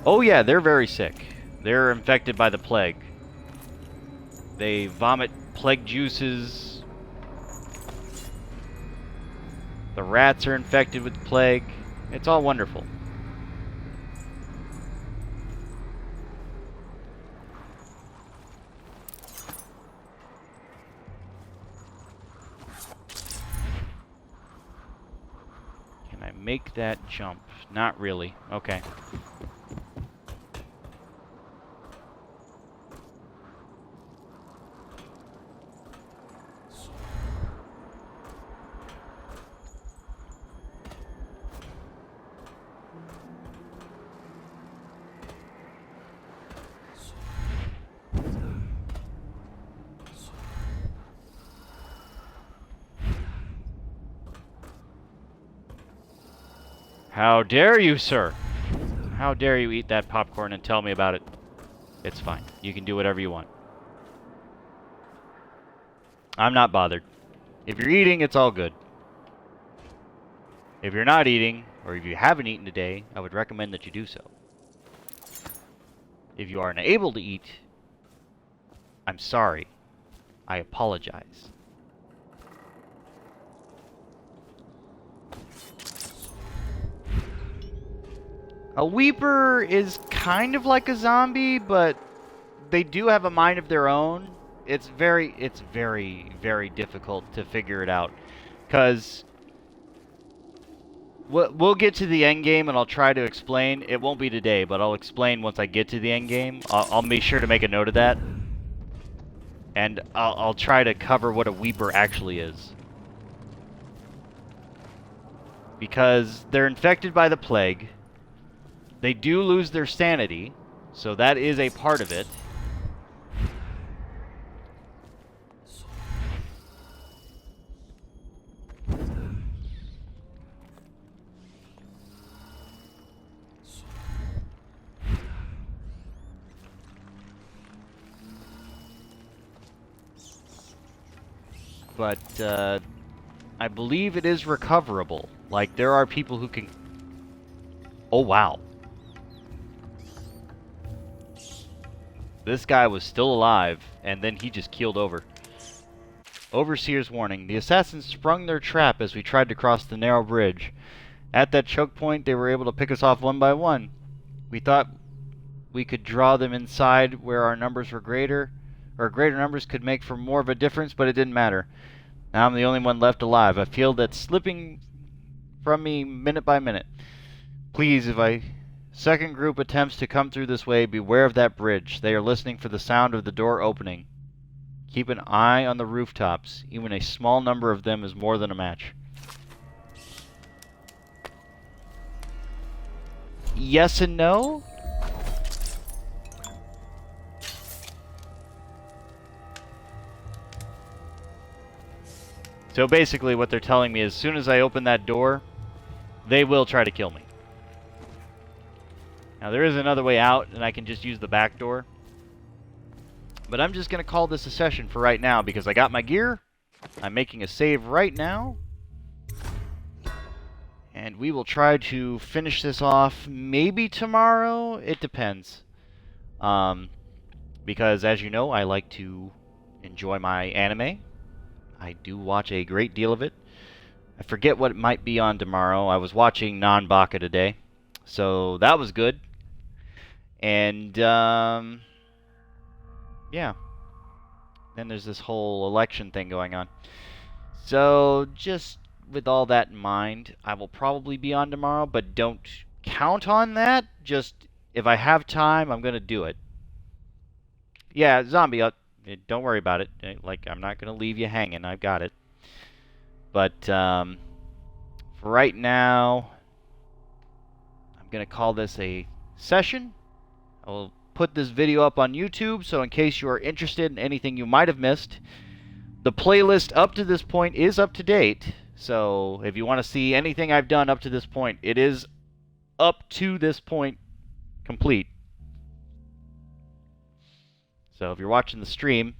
Oh yeah, they're very sick. They're infected by the plague. They vomit plague juices. The rats are infected with the plague. It's all wonderful. Can I make that jump? Not really. Okay. How dare you, sir? How dare you eat that popcorn and tell me about it? It's fine. You can do whatever you want. I'm not bothered. If you're eating, it's all good. If you're not eating, or if you haven't eaten today, I would recommend that you do so. If you are unable to eat, I'm sorry. I apologize. A Weeper is kind of like a zombie, but they do have a mind of their own. It's very, very difficult to figure it out. Because we'll get to the end game and I'll try to explain. It won't be today, but I'll explain once I get to the end game. I'll make sure to make a note of that. And I'll try to cover what a Weeper actually is. Because they're infected by the plague. They do lose their sanity, so that is a part of it. But I believe it is recoverable. Like, there are people who can... Oh, wow. This guy was still alive, and then he just keeled over. Overseer's warning. The assassins sprung their trap as we tried to cross the narrow bridge. At that choke point, they were able to pick us off one by one. We thought we could draw them inside where our numbers were greater, or greater numbers could make for more of a difference, but it didn't matter. Now I'm the only one left alive. I feel that slipping from me minute by minute. Please, if a second group attempts to come through this way, beware of that bridge. They are listening for the sound of the door opening. Keep an eye on the rooftops. Even a small number of them is more than a match. Yes and no? So basically what they're telling me is, as soon as I open that door, they will try to kill me. Now there is another way out, and I can just use the back door. But I'm just going to call this a session for right now, because I got my gear. I'm making a save right now. And we will try to finish this off maybe tomorrow. It depends. Because as you know, I like to enjoy my anime. I do watch a great deal of it. I forget what it might be on tomorrow. I was watching Non-Baka today. So that was good. And, yeah. Then there's this whole election thing going on. So, just with all that in mind, I will probably be on tomorrow, but don't count on that. Just, if I have time, I'm going to do it. Yeah, zombie, don't worry about it. Like, I'm not going to leave you hanging. I've got it. But, for right now, I'm going to call this a session. I'll put this video up on YouTube, so in case you are interested in anything you might have missed, The playlist up to this point is up to date. So if you want to see anything I've done up to this point, it is up to this point complete. So if you're watching the stream,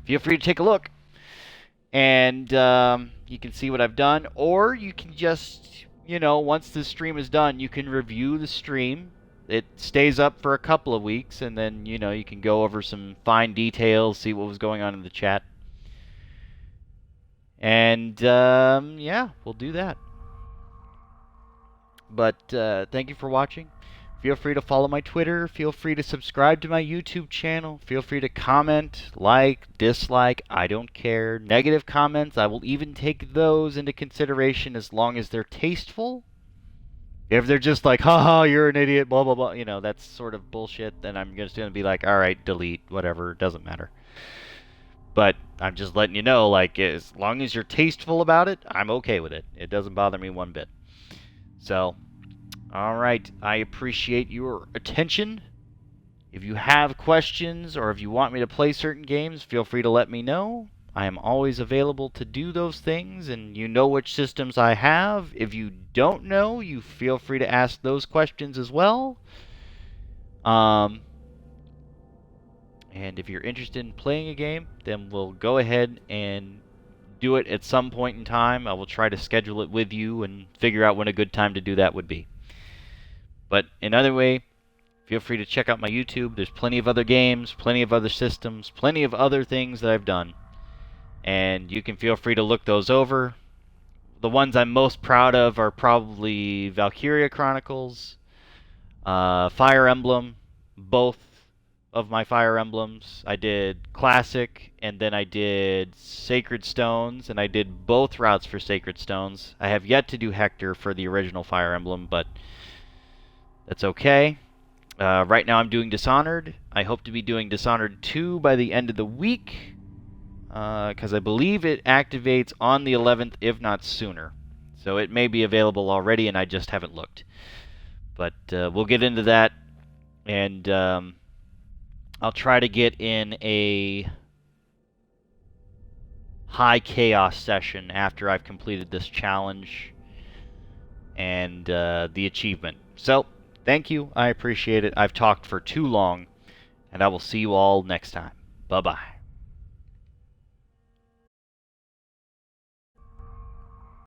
feel free to take a look. And you can see what I've done. Or you can just, once the stream is done, you can review the stream. It stays up for a couple of weeks, and then, you can go over some fine details, see what was going on in the chat. And, yeah, we'll do that. But thank you for watching. Feel free to follow my Twitter. Feel free to subscribe to my YouTube channel. Feel free to comment, like, dislike. I don't care. Negative comments, I will even take those into consideration as long as they're tasteful. If they're just like, haha, you're an idiot, blah, blah, blah, that's sort of bullshit, then I'm just going to be like, alright, delete, whatever, it doesn't matter. But I'm just letting you know, like, as long as you're tasteful about it, I'm okay with it. It doesn't bother me one bit. So, alright, I appreciate your attention. If you have questions or if you want me to play certain games, feel free to let me know. I am always available to do those things, and you know which systems I have. If you don't know, you feel free to ask those questions as well. And if you're interested in playing a game, then we'll go ahead and do it at some point in time. I will try to schedule it with you and figure out when a good time to do that would be. But another way, feel free to check out my YouTube. There's plenty of other games, plenty of other systems, plenty of other things that I've done. And you can feel free to look those over. The ones I'm most proud of are probably Valkyria Chronicles, Fire Emblem, both of my Fire Emblems. I did Classic, and then I did Sacred Stones, and I did both routes for Sacred Stones. I have yet to do Hector for the original Fire Emblem, but that's okay. Right now I'm doing Dishonored. I hope to be doing Dishonored 2 by the end of the week, because I believe it activates on the 11th, if not sooner. So it may be available already, and I just haven't looked. But we'll get into that, and I'll try to get in a high chaos session after I've completed this challenge and the achievement. So, thank you. I appreciate it. I've talked for too long, and I will see you all next time. Bye-bye.